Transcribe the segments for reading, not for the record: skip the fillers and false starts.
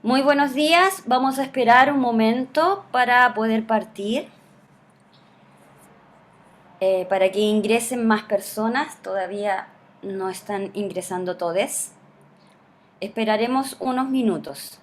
Muy buenos días, vamos a esperar un momento para poder partir, para que ingresen más personas, todavía no están ingresando todos. Esperaremos unos minutos.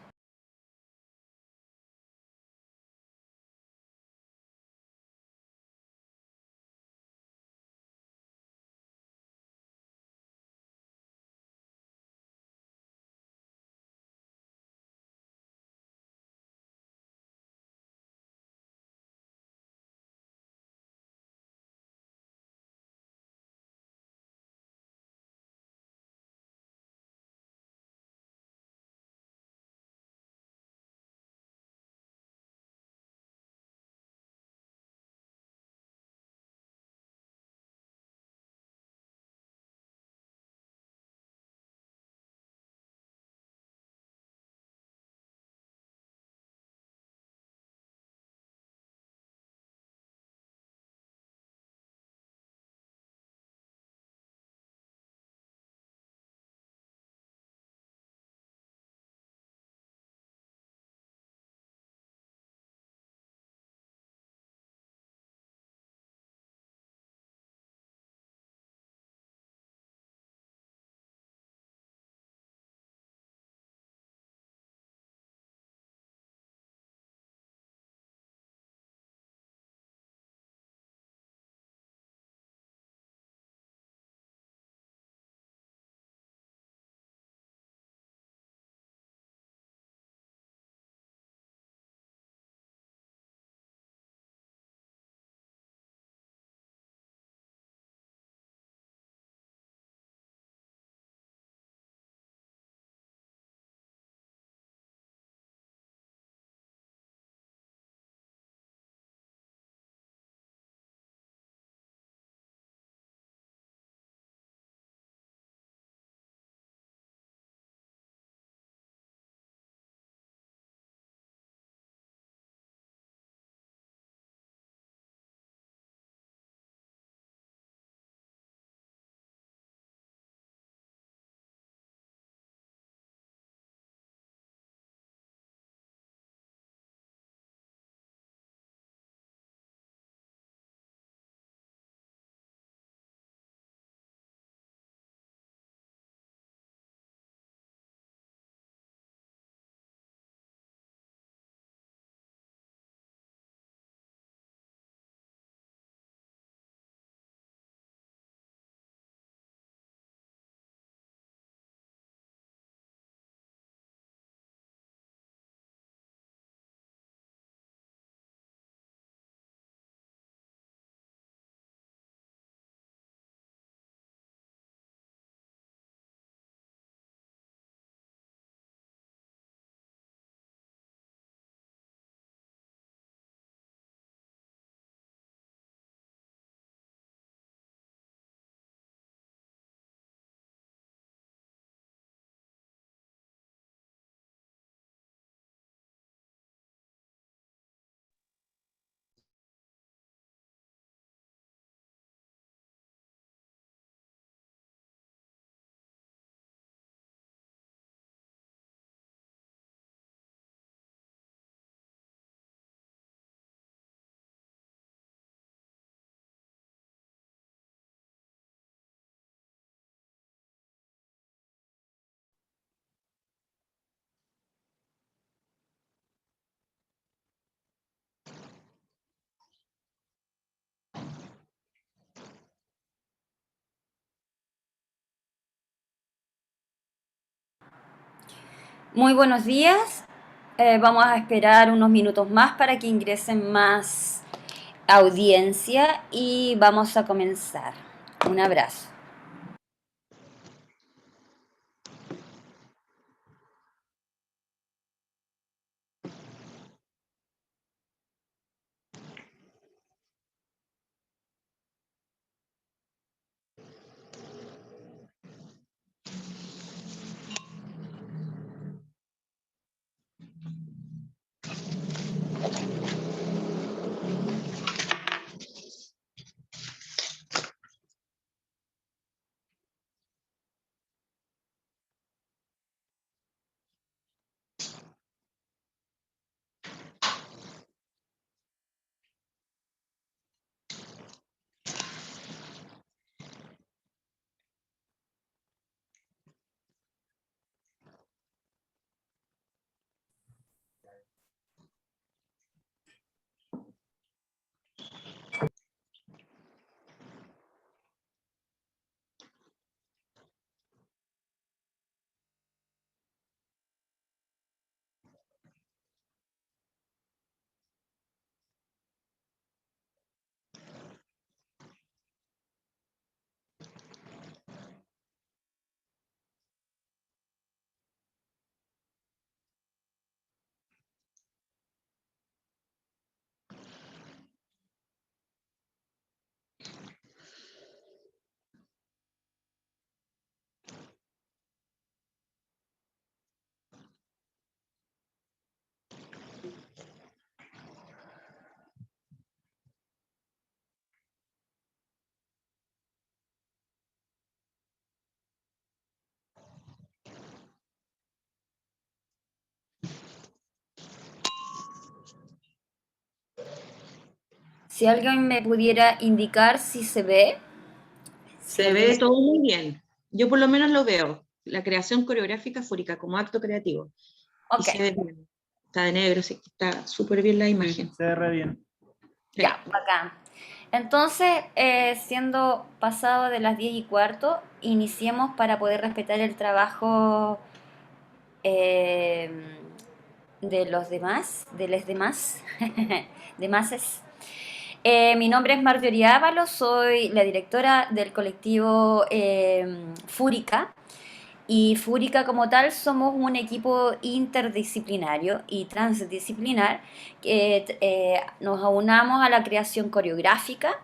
Muy buenos días, vamos a esperar unos minutos más para que ingresen más audiencia y vamos a comenzar. Un abrazo. Si alguien me pudiera indicar si se ve, si Se alguien ve me... todo muy bien. Yo por lo menos lo veo. La creación coreográfica fúrica como acto creativo. Y Ok, se ve bien. Está de negro, sí, está súper bien la Sí, imagen. se ve re bien. ya, Sí. bacán. Entonces, siendo pasado de las 10:15, iniciemos para poder respetar el trabajo eh, de los demás, de los demás, de mases. Mi nombre es Marjorie Ábalos, soy la directora del colectivo Fúrica. Y Fúrica como tal somos un equipo interdisciplinario y transdisciplinar que nos aunamos a la creación coreográfica,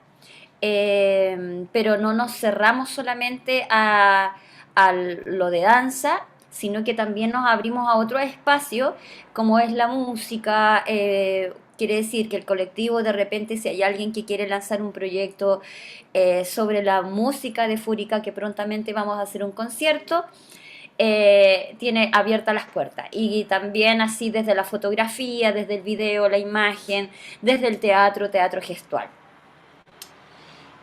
pero no nos cerramos solamente a lo de danza, sino que también nos abrimos a otro espacio, como es la música. Quiere decir que el colectivo, de repente, si hay alguien que quiere lanzar un proyecto sobre la música de Fúrica, que prontamente vamos a hacer un concierto, tiene abiertas las puertas. Y también así desde la fotografía, desde el video, la imagen, desde el teatro, teatro gestual.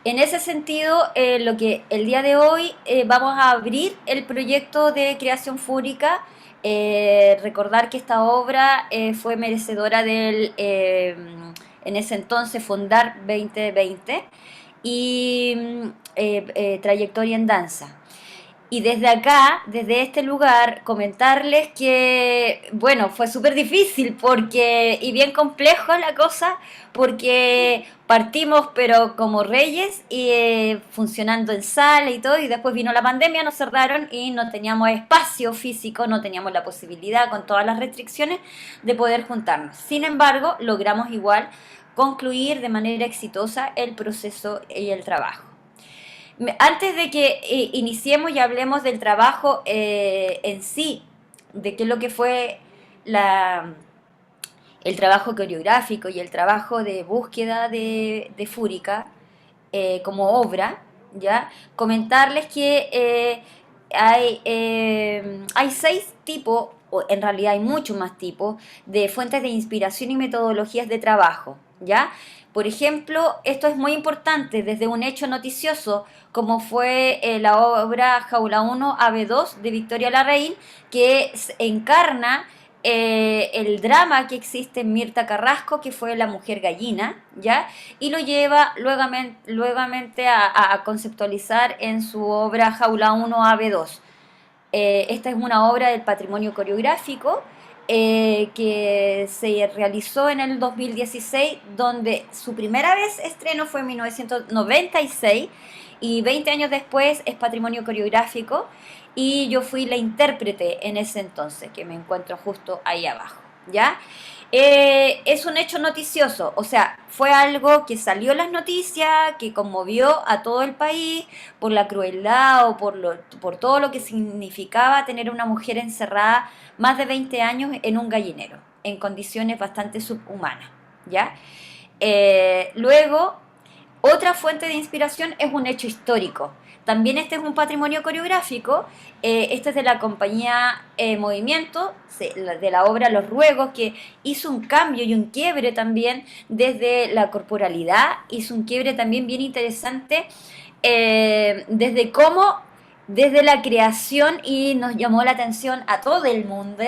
En ese sentido, lo que el día de hoy vamos a abrir el proyecto de creación fúrica. Recordar que esta obra fue merecedora del, en ese entonces, Fondar 2020 y trayectoria en danza. Y desde acá, desde este lugar, comentarles que, bueno, fue súper difícil porque, y bien complejo la cosa, porque partimos pero como reyes y funcionando en sala y todo, y después vino la pandemia, nos cerraron y no teníamos espacio físico, no teníamos la posibilidad con todas las restricciones de poder juntarnos. Sin embargo, logramos igual concluir de manera exitosa el proceso y el trabajo. Antes de que iniciemos y hablemos del trabajo en sí, de qué es lo que fue la, el trabajo coreográfico y el trabajo de búsqueda de Fúrica como obra, ¿ya? Comentarles que hay 6 tipos, o en realidad hay muchos más tipos, de fuentes de inspiración y metodologías de trabajo, ¿ya? Por ejemplo, esto es muy importante desde un hecho noticioso, como fue la obra Jaula 1, Ave 2 de Victoria Larraín, que encarna el drama que existe en Mirta Carrasco, que fue la mujer gallina, ¿ya? Y lo lleva luegamente a conceptualizar en su obra Jaula 1, Ave 2. Esta es una obra del patrimonio coreográfico que se realizó en el 2016, donde su primera vez estreno fue en 1996 y 20 años después es patrimonio coreográfico y yo fui la intérprete en ese entonces, que me encuentro justo ahí abajo, ¿ya? Es un hecho noticioso, o sea, fue algo que salió en las noticias, que conmovió a todo el país por la crueldad o por todo lo que significaba tener una mujer encerrada más de 20 años en un gallinero, en condiciones bastante subhumanas, ¿ya? Luego, otra fuente de inspiración es un hecho histórico. También este es un patrimonio coreográfico. Este es de la compañía Movimiento, de la obra Los Ruegos, que hizo un cambio y un quiebre también desde la corporalidad. Hizo un quiebre también bien interesante desde cómo, desde la creación, y nos llamó la atención a todo el mundo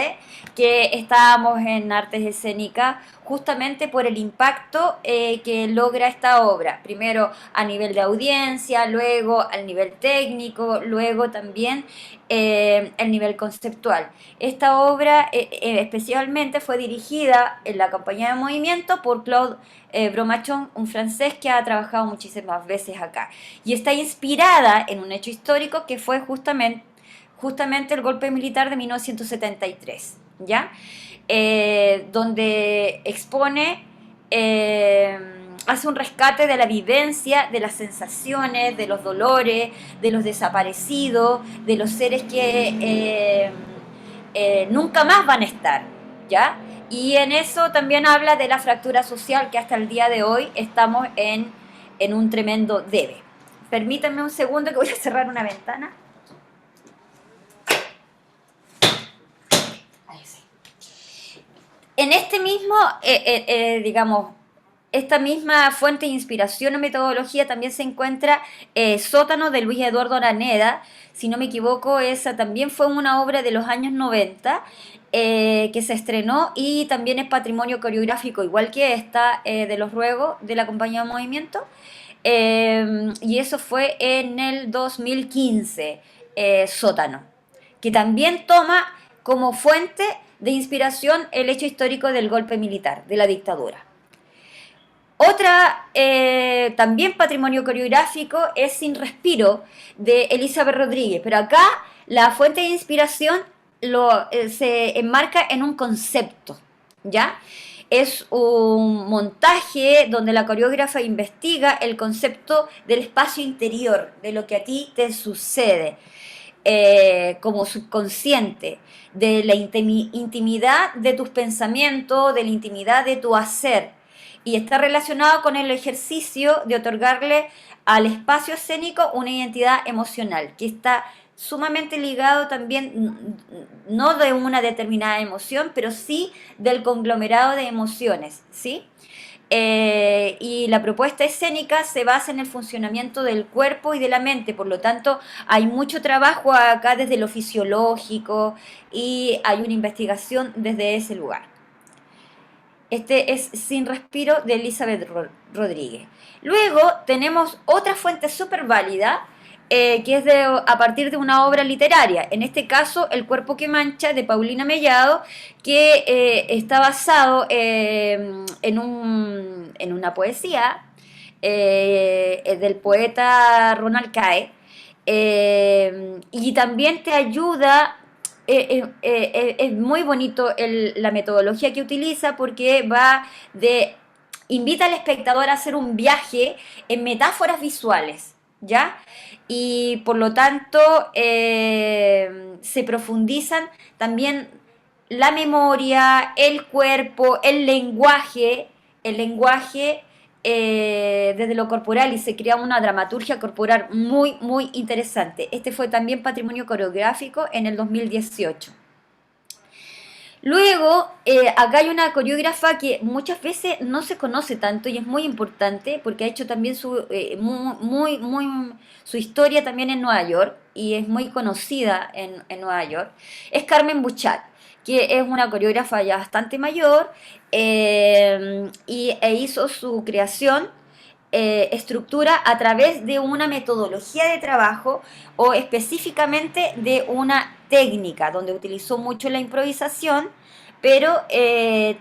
que estábamos en artes escénicas justamente por el impacto que logra esta obra. Primero a nivel de audiencia, luego al nivel técnico, luego también el nivel conceptual. Esta obra especialmente fue dirigida en la compañía de movimiento por Claude Bromachon, un francés que ha trabajado muchísimas veces acá. Y está inspirada en un hecho histórico que fue justamente el golpe militar de 1973, ¿ya? Donde expone, eh, hace un rescate de la vivencia, de las sensaciones, de los dolores, de los desaparecidos, de los seres que nunca más van a estar, ¿ya? Y en eso también habla de la fractura social que hasta el día de hoy estamos en un tremendo debe. Permítanme un segundo que voy a cerrar una ventana. Ahí sí. En este mismo, digamos, esta misma fuente de inspiración o metodología también se encuentra Sótano de Luis Eduardo Araneda. Si no me equivoco, esa también fue una obra de los años 90 que se estrenó y también es patrimonio coreográfico, igual que esta de Los Ruegos de la Compañía de Movimiento. Y eso fue en el 2015, Sótano, que también toma como fuente de inspiración el hecho histórico del golpe militar, de la dictadura. Otra, también patrimonio coreográfico, es Sin Respiro, de Elizabeth Rodríguez, pero acá la fuente de inspiración se enmarca en un concepto, ¿ya? Es un montaje donde la coreógrafa investiga el concepto del espacio interior, de lo que a ti te sucede, como subconsciente, de la intimidad de tus pensamientos, de la intimidad de tu hacer. Y está relacionado con el ejercicio de otorgarle al espacio escénico una identidad emocional, que está sumamente ligado también, no de una determinada emoción, pero sí del conglomerado de emociones, ¿sí? Y la propuesta escénica se basa en el funcionamiento del cuerpo y de la mente, por lo tanto hay mucho trabajo acá desde lo fisiológico y hay una investigación desde ese lugar. Este es Sin Respiro de Elizabeth Rodríguez. Luego tenemos otra fuente súper válida, que es a partir de una obra literaria, en este caso El cuerpo que mancha de Paulina Mellado, que está basado en una poesía del poeta Ronald Cae, y también te ayuda. Es muy bonito la metodología que utiliza, porque invita al espectador a hacer un viaje en metáforas visuales, ¿ya? Y por lo tanto se profundizan también la memoria, el cuerpo, el lenguaje desde lo corporal, y se crea una dramaturgia corporal muy, muy interesante. Este fue también patrimonio coreográfico en el 2018. Luego, acá hay una coreógrafa que muchas veces no se conoce tanto y es muy importante porque ha hecho también su historia también en Nueva York y es muy conocida en Nueva York. Es Carmen Buchat, que es una coreógrafa ya bastante mayor, e hizo su creación, estructura a través de una metodología de trabajo o específicamente de una técnica donde utilizó mucho la improvisación, pero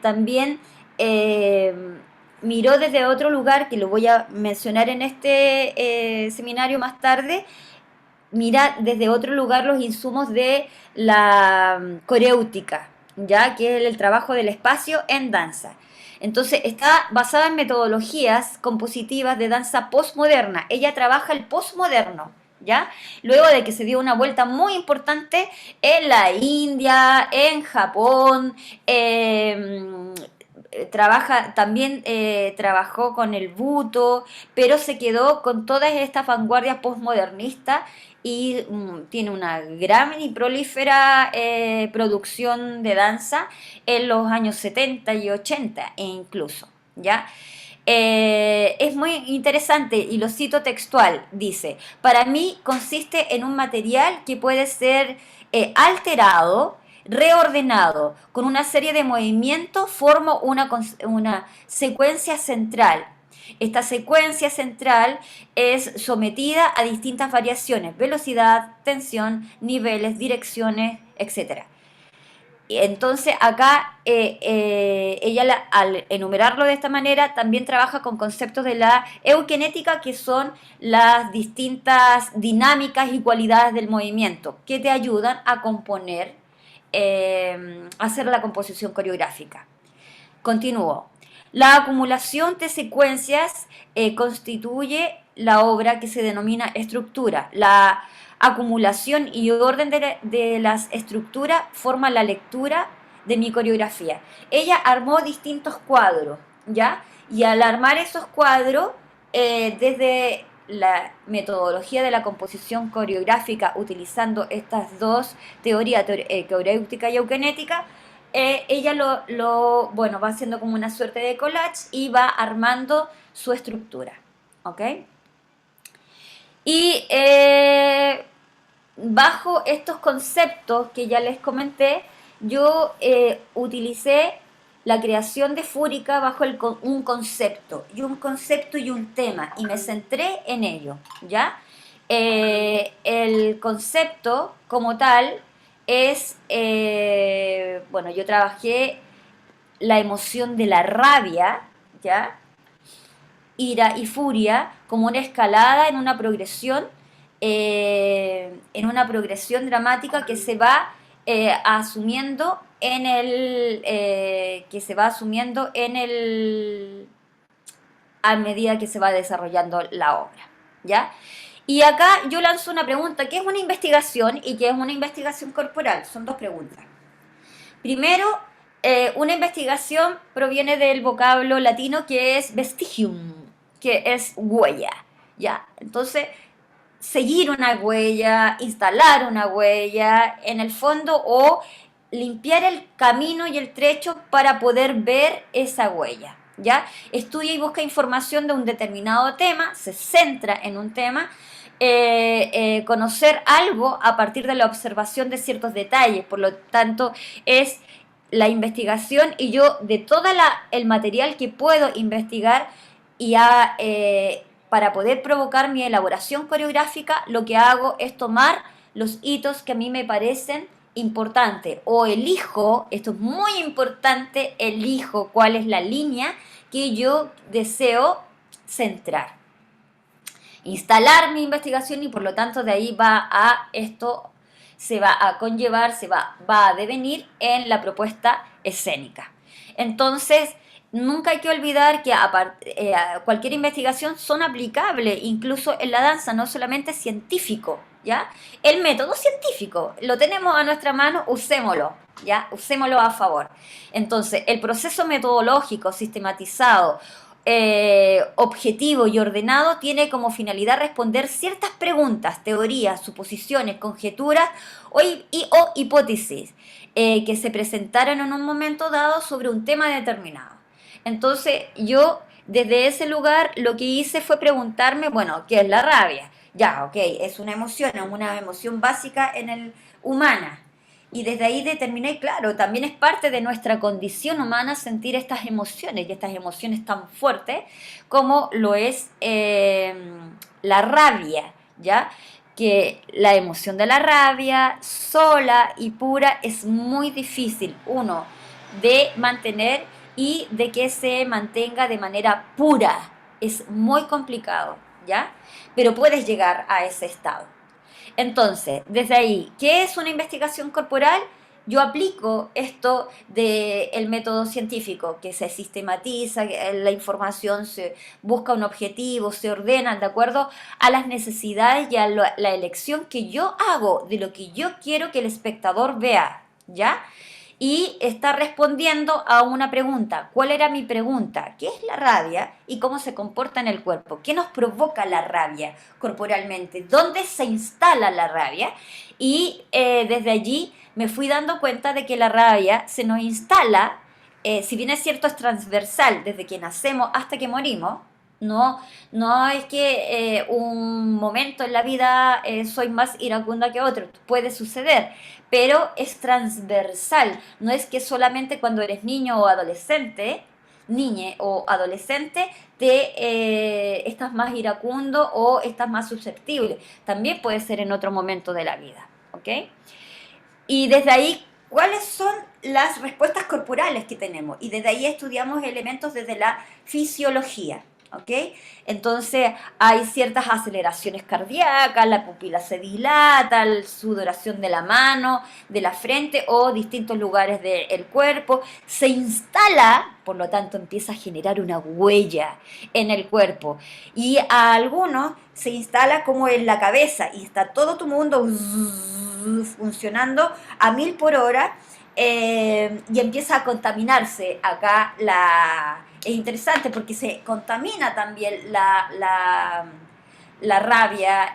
también eh, miró desde otro lugar, que lo voy a mencionar en este seminario más tarde. Mira desde otro lugar los insumos de la coreútica, ya que es el trabajo del espacio en danza. Entonces está basada en metodologías compositivas de danza postmoderna. Ella trabaja el postmoderno, ¿ya? Luego de que se dio una vuelta muy importante en la India, en Japón, también trabajó con el buto, pero se quedó con todas estas vanguardias postmodernistas y tiene una gran y prolífera producción de danza en los años 70 y 80 e incluso, ¿ya? Es muy interesante y lo cito textual, dice: para mí consiste en un material que puede ser alterado, reordenado, con una serie de movimientos formo una secuencia central. Esta secuencia central es sometida a distintas variaciones: velocidad, tensión, niveles, direcciones, etcétera. Entonces acá ella, al enumerarlo de esta manera, también trabaja con conceptos de la eugenética, que son las distintas dinámicas y cualidades del movimiento que te ayudan a componer, a hacer la composición coreográfica. Continúo. La acumulación de secuencias constituye la obra que se denomina estructura. La acumulación y orden de las estructuras forma la lectura de mi coreografía. Ella armó distintos cuadros, ¿ya? Y al armar esos cuadros, desde la metodología de la composición coreográfica, utilizando estas dos teorías, coreóptica y eugenética, ella bueno, va haciendo como una suerte de collage y va armando su estructura, ¿ok? Y bajo estos conceptos que ya les comenté, yo utilicé la creación de Fúrica bajo un concepto, y un tema, y me centré en ello, ¿ya? El concepto como tal es, bueno, yo trabajé la emoción de la rabia, ¿ya? Ira y furia como una escalada en una progresión dramática que se va asumiendo que se va asumiendo a medida que se va desarrollando la obra, ¿ya? Y acá yo lanzo una pregunta, ¿qué es una investigación y qué es una investigación corporal? Son dos preguntas. Primero, una investigación proviene del vocablo latino que es vestigium, que es huella, ¿ya? Entonces, seguir una huella, instalar una huella, en el fondo, o limpiar el camino y el trecho para poder ver esa huella, ¿ya? Estudia y busca información de un determinado tema, se centra en un tema, conocer algo a partir de la observación de ciertos detalles, por lo tanto es la investigación y yo de todo el material que puedo investigar y para poder provocar mi elaboración coreográfica, lo que hago es tomar los hitos que a mí me parecen importantes o elijo, esto es muy importante, elijo cuál es la línea que yo deseo centrar, instalar mi investigación y por lo tanto de ahí se va a conllevar, va a devenir en la propuesta escénica. Entonces, nunca hay que olvidar que cualquier investigación son aplicables, incluso en la danza, no solamente científico, ¿ya? El método científico, lo tenemos a nuestra mano, usémoslo, ¿ya? Usémoslo a favor. Entonces, el proceso metodológico sistematizado, objetivo y ordenado tiene como finalidad responder ciertas preguntas, teorías, suposiciones, conjeturas o hipótesis que se presentaron en un momento dado sobre un tema determinado. Entonces yo desde ese lugar lo que hice fue preguntarme, bueno, ¿qué es la rabia? Ya, ok, es una emoción básica humana. Y desde ahí determiné, claro, también es parte de nuestra condición humana sentir estas emociones y estas emociones tan fuertes como lo es la rabia, ¿ya? Que la emoción de la rabia sola y pura es muy difícil, uno, de mantener y de que se mantenga de manera pura. Es muy complicado, ¿ya? Pero puedes llegar a ese estado. Entonces, desde ahí, ¿qué es una investigación corporal? Yo aplico esto del método científico, que se sistematiza, que la información se busca un objetivo, se ordena de acuerdo a las necesidades y a la elección que yo hago de lo que yo quiero que el espectador vea, ¿ya? Y está respondiendo a una pregunta. ¿Cuál era mi pregunta? ¿Qué es la rabia y cómo se comporta en el cuerpo? ¿Qué nos provoca la rabia corporalmente? ¿Dónde se instala la rabia? Y desde allí me fui dando cuenta de que la rabia se nos instala, si bien es cierto es transversal desde que nacemos hasta que morimos. No, no es que un momento en la vida soy más iracunda que otro, puede suceder, pero es transversal, no es que solamente cuando eres niño o adolescente, niñe o adolescente, estás más iracundo o estás más susceptible, también puede ser en otro momento de la vida, ¿ok? Y desde ahí, ¿cuáles son las respuestas corporales que tenemos? Y desde ahí estudiamos elementos desde la fisiología. ¿Ok? Entonces hay ciertas aceleraciones cardíacas, la pupila se dilata, la sudoración de la mano, de la frente o distintos lugares del cuerpo. Se instala, por lo tanto empieza a generar una huella en el cuerpo. Y a algunos se instala como en la cabeza y está todo tu mundo funcionando a 1000 por hora y empieza a contaminarse acá es interesante porque se contamina también la rabia,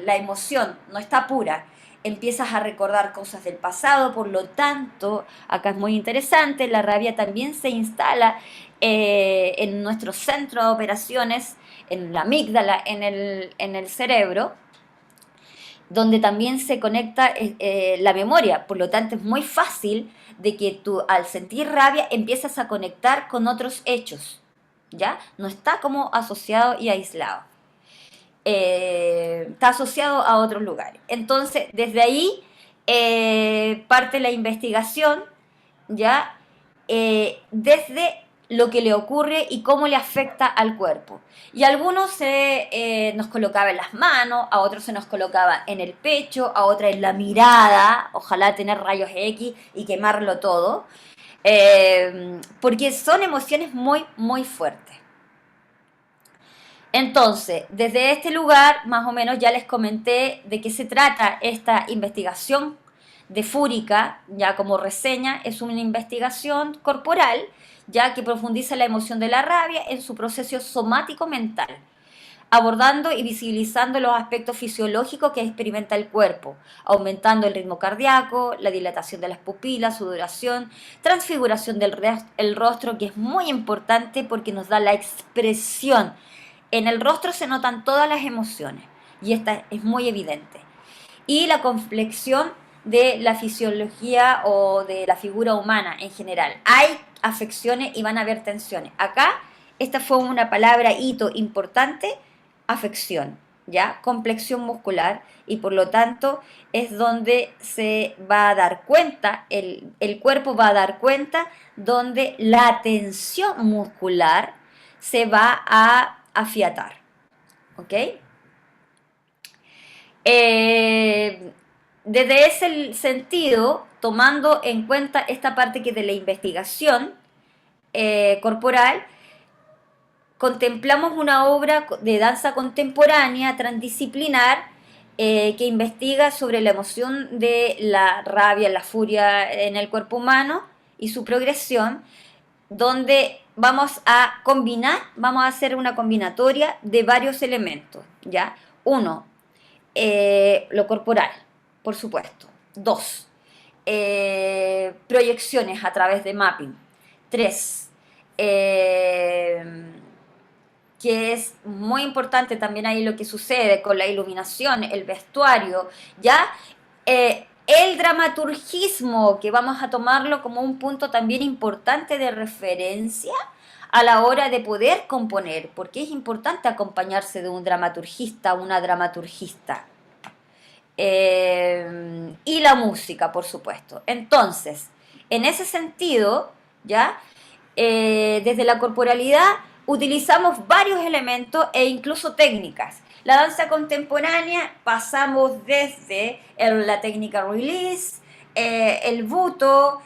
la emoción, no está pura. empiezas a recordar cosas del pasado, por lo tanto, acá es muy interesante, la rabia también se instala en nuestro centro de operaciones, en la amígdala, en el cerebro, donde también se conecta la memoria. Por lo tanto, es muy fácil de que tú al sentir rabia empiezas a conectar con otros hechos, ¿ya? No está como asociado y aislado. Está asociado a otros lugares. Entonces, desde ahí parte la investigación, ¿ya? Desde lo que le ocurre y cómo le afecta al cuerpo. Y a algunos nos colocaba en las manos, a otros se nos colocaba en el pecho, a otra en la mirada, ojalá tener rayos X y quemarlo todo, porque son emociones muy, muy fuertes. Entonces, desde este lugar, más o menos ya les comenté de qué se trata esta investigación de Fúrica, ya como reseña, es una investigación corporal, ya que profundiza la emoción de la rabia en su proceso somático mental, abordando y visibilizando los aspectos fisiológicos que experimenta el cuerpo, aumentando el ritmo cardíaco, la dilatación de las pupilas, sudoración, transfiguración del el rostro, que es muy importante porque nos da la expresión. En el rostro se notan todas las emociones y esta es muy evidente. Y la complexión de la fisiología o de la figura humana en general. Hay afecciones y van a haber tensiones. Acá, esta fue una palabra hito importante, afección, ¿ya? Complexión muscular y por lo tanto es donde se va a dar cuenta, el cuerpo va a dar cuenta donde la tensión muscular se va a afiatar, ¿ok? Eh, Desde ese sentido, tomando en cuenta esta parte que de la investigación corporal, contemplamos una obra de danza contemporánea transdisciplinar que investiga sobre la emoción de la rabia, la furia en el cuerpo humano y su progresión, donde vamos a combinar, vamos a hacer una combinatoria de varios elementos, ¿ya? Uno, lo corporal, por supuesto. Dos, proyecciones a través de mapping. Tres, eh, que es muy importante también ahí lo que sucede con la iluminación, el vestuario, ¿ya? El dramaturgismo, que vamos a tomarlo como un punto también importante de referencia a la hora de poder componer, porque es importante acompañarse de un dramaturgista, una dramaturgista. Y la música, por supuesto. Entonces, en ese sentido, ¿ya? Desde la corporalidad utilizamos varios elementos e incluso técnicas. La danza contemporánea pasamos desde la técnica release, el buto,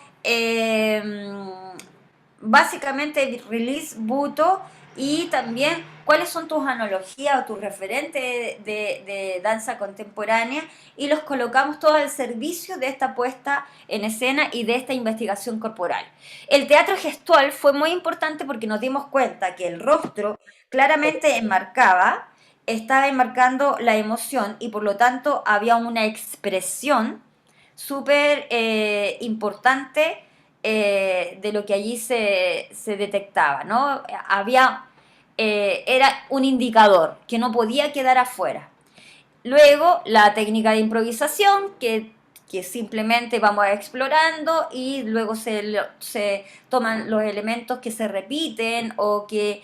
básicamente release, buto y también cuáles son tus analogías o tus referentes de danza contemporánea y los colocamos todos al servicio de esta puesta en escena y de esta investigación corporal. El teatro gestual fue muy importante porque nos dimos cuenta que el rostro claramente enmarcaba, estaba enmarcando la emoción y por lo tanto había una expresión súper importante de lo que allí se detectaba, ¿no? Había, era un indicador que no podía quedar afuera. Luego, la técnica de improvisación, que simplemente vamos explorando y luego se toman los elementos que se repiten o que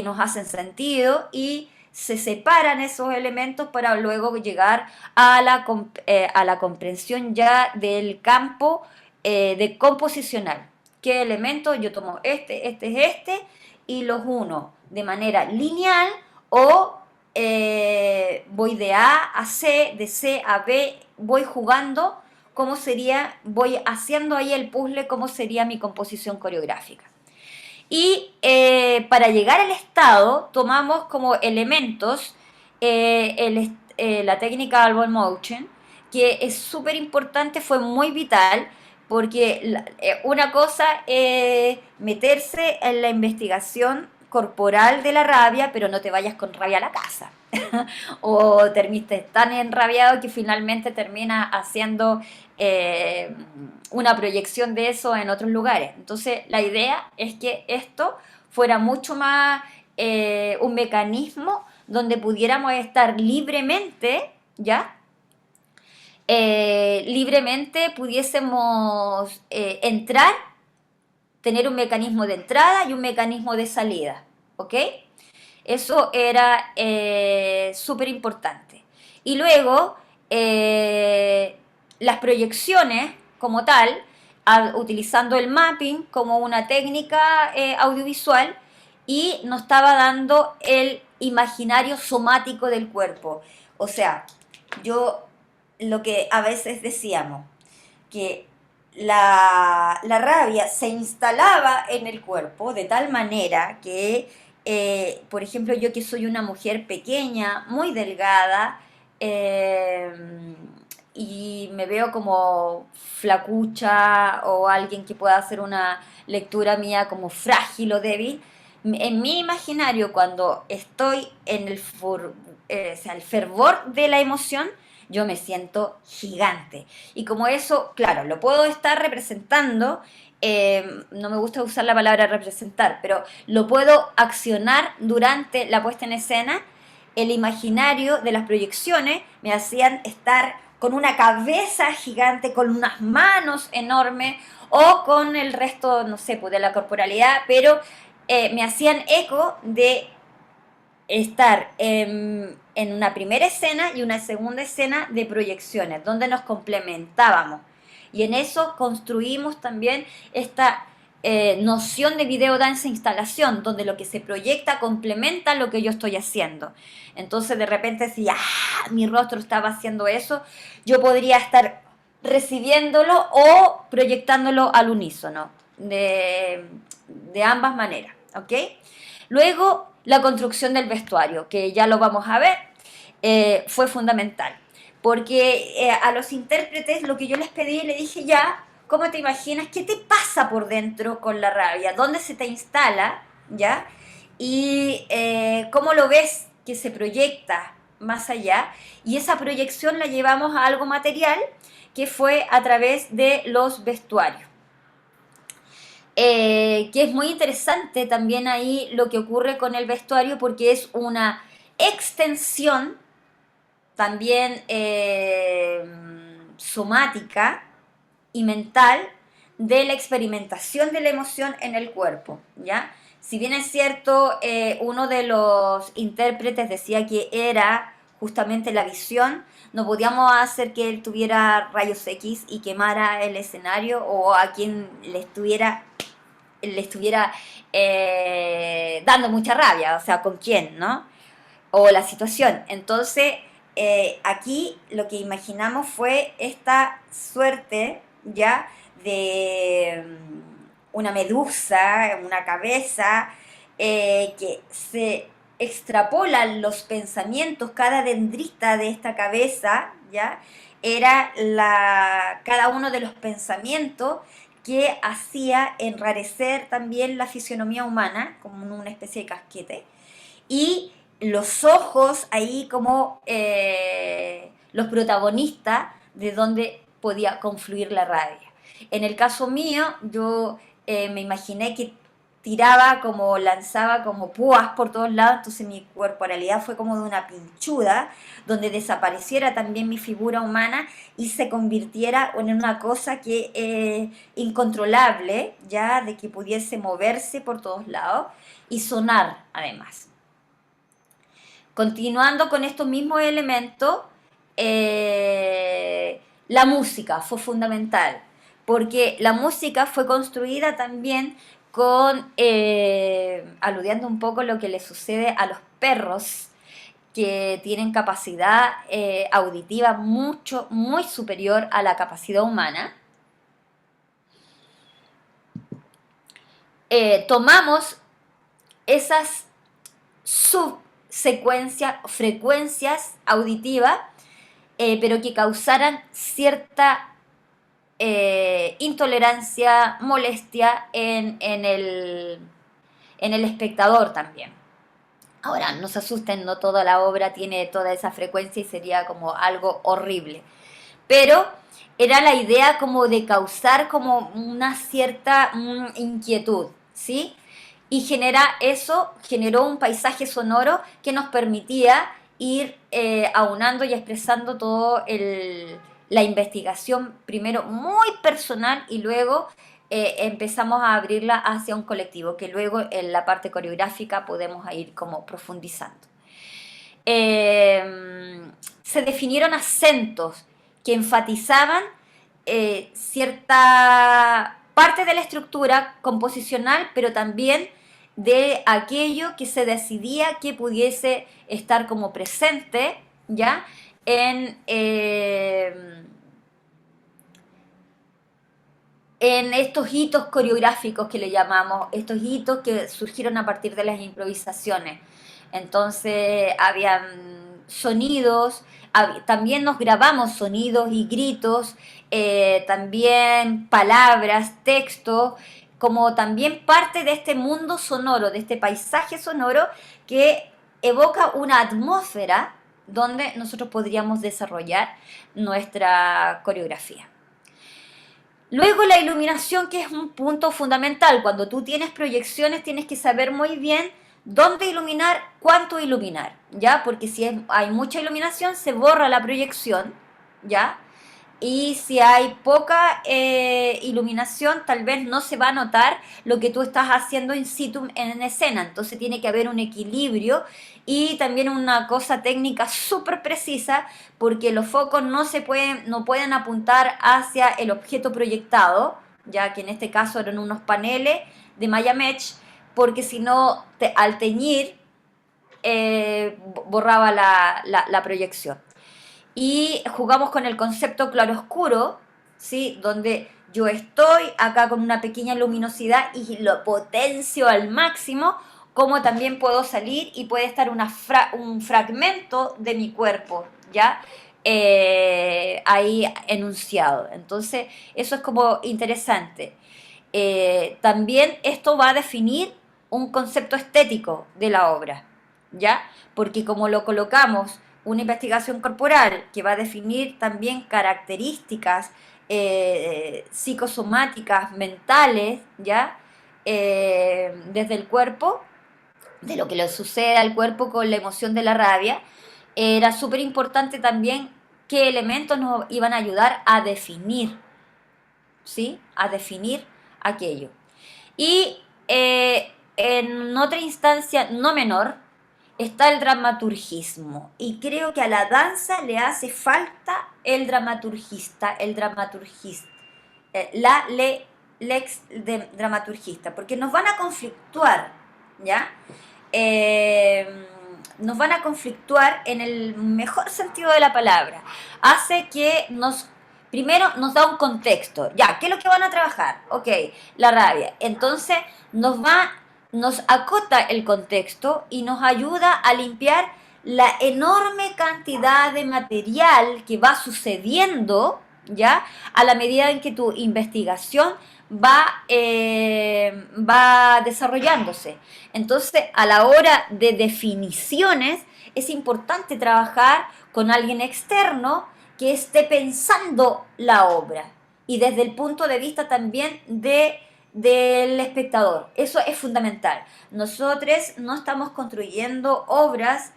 nos hacen sentido y se separan esos elementos para luego llegar a la comprensión ya del campo de composicional. ¿Qué elemento? Yo tomo este es este y los uno de manera lineal o voy de A a C, de C a B, voy jugando cómo sería, voy haciendo ahí el puzzle, cómo sería mi composición coreográfica. Y para llegar al estado tomamos como elementos la técnica Albon Motion, que es súper importante, fue muy vital, porque una cosa es meterse en la investigación corporal de la rabia, pero no te vayas con rabia a la casa. O termines tan enrabiado que finalmente terminas haciendo una proyección de eso en otros lugares. Entonces, la idea es que esto fuera mucho más un mecanismo donde pudiéramos estar libremente, ¿ya? Libremente pudiésemos entrar, tener un mecanismo de entrada y un mecanismo de salida, ¿ok? Eso era súper importante. Y luego, las proyecciones como tal, utilizando el mapping como una técnica audiovisual, y nos estaba dando el imaginario somático del cuerpo. O sea, yo lo que a veces decíamos, que la rabia se instalaba en el cuerpo de tal manera que, por ejemplo, yo que soy una mujer pequeña, muy delgada, eh, y me veo como flacucha o alguien que pueda hacer una lectura mía como frágil o débil, en mi imaginario, cuando estoy en o sea, el fervor de la emoción, yo me siento gigante. Y como eso, claro, lo puedo estar representando, no me gusta usar la palabra representar, pero lo puedo accionar durante la puesta en escena. El imaginario de las proyecciones me hacían estar con una cabeza gigante, con unas manos enormes o con el resto, no sé, pues de la corporalidad, pero me hacían eco de estar en una primera escena y una segunda escena de proyecciones, donde nos complementábamos. Y en eso construimos también esta noción de video dance instalación, donde lo que se proyecta complementa lo que yo estoy haciendo. Entonces de repente si mi rostro estaba haciendo eso, yo podría estar recibiéndolo o proyectándolo al unísono, de ambas maneras, ¿ok? Luego, la construcción del vestuario, que ya lo vamos a ver, fue fundamental. Porque a los intérpretes lo que yo les pedí, le dije ya, ¿cómo te imaginas? ¿Qué te pasa por dentro con la rabia? ¿Dónde se te instala? ¿Ya? Y cómo lo ves que se proyecta más allá. Y esa proyección la llevamos a algo material, que fue a través de los vestuarios. Que es muy interesante también ahí lo que ocurre con el vestuario, porque es una extensión también somática y mental de la experimentación de la emoción en el cuerpo, ¿ya? Si bien es cierto, uno de los intérpretes decía que era justamente la visión, no podíamos hacer que él tuviera rayos X y quemara el escenario, o a quien le estuviera dando mucha rabia, o sea, con quién, ¿no? O la situación. Entonces, aquí lo que imaginamos fue esta suerte ya de una medusa, una cabeza, que se extrapolan los pensamientos, cada dendrita de esta cabeza, ¿ya? Era cada uno de los pensamientos que hacía enrarecer también la fisionomía humana, como una especie de casquete, y los ojos ahí como los protagonistas de donde podía confluir la rabia. En el caso mío, yo me imaginé que tiraba como, lanzaba como púas por todos lados, entonces mi corporalidad fue como de una pinchuda, donde desapareciera también mi figura humana y se convirtiera en una cosa que incontrolable, ya, de que pudiese moverse por todos lados y sonar además. Continuando con estos mismos elementos, la música fue fundamental, porque la música fue construida también con, aludiendo un poco a lo que le sucede a los perros, que tienen capacidad auditiva mucho, muy superior a la capacidad humana. Tomamos esas subsecuencias, frecuencias auditivas, pero que causaran cierta intolerancia, molestia en en el espectador también. Ahora, no se asusten, no toda la obra tiene toda esa frecuencia y sería como algo horrible. Pero era la idea como de causar como una cierta inquietud, ¿sí? Y generó un paisaje sonoro que nos permitía ir aunando y expresando la investigación, primero muy personal y luego empezamos a abrirla hacia un colectivo, que luego en la parte coreográfica podemos ir como profundizando. Se definieron acentos que enfatizaban cierta parte de la estructura composicional, pero también de aquello que se decidía que pudiese estar como presente, ¿ya? En estos hitos coreográficos que le llamamos, estos hitos que surgieron a partir de las improvisaciones. Entonces, habían sonidos, también nos grabamos sonidos y gritos, también palabras, textos, como también parte de este mundo sonoro, de este paisaje sonoro que evoca una atmósfera donde nosotros podríamos desarrollar nuestra coreografía. Luego la iluminación, que es un punto fundamental. Cuando tú tienes proyecciones tienes que saber muy bien dónde iluminar, cuánto iluminar, ¿ya? Porque si hay mucha iluminación se borra la proyección, ¿ya? Y si hay poca iluminación, tal vez no se va a notar lo que tú estás haciendo in situ en escena. Entonces tiene que haber un equilibrio y también una cosa técnica súper precisa, porque los focos no pueden apuntar hacia el objeto proyectado, ya que en este caso eran unos paneles de malla mesh, porque si no, al teñir, borraba la proyección. Y jugamos con el concepto claroscuro, ¿sí? Donde yo estoy acá con una pequeña luminosidad y lo potencio al máximo, como también puedo salir y puede estar un fragmento de mi cuerpo, ¿ya? Ahí enunciado. Entonces, eso es como interesante. También esto va a definir un concepto estético de la obra, ¿ya? Porque como lo colocamos, una investigación corporal que va a definir también características psicosomáticas, mentales, ¿ya? Desde el cuerpo, de lo que le sucede al cuerpo con la emoción de la rabia, era súper importante también qué elementos nos iban a ayudar a definir, ¿sí? A definir aquello. Y en otra instancia no menor está el dramaturgismo. Y creo que a la danza le hace falta el dramaturgista, dramaturgista, porque nos van a conflictuar, ¿ya? Nos van a conflictuar en el mejor sentido de la palabra. Hace que primero nos da un contexto. Ya, ¿qué es lo que van a trabajar? Ok, la rabia. Entonces nos acota el contexto y nos ayuda a limpiar la enorme cantidad de material que va sucediendo, ¿ya? A la medida en que tu investigación va desarrollándose. Entonces, a la hora de definiciones, es importante trabajar con alguien externo que esté pensando la obra y desde el punto de vista también del espectador. Eso es fundamental. Nosotros no estamos construyendo obras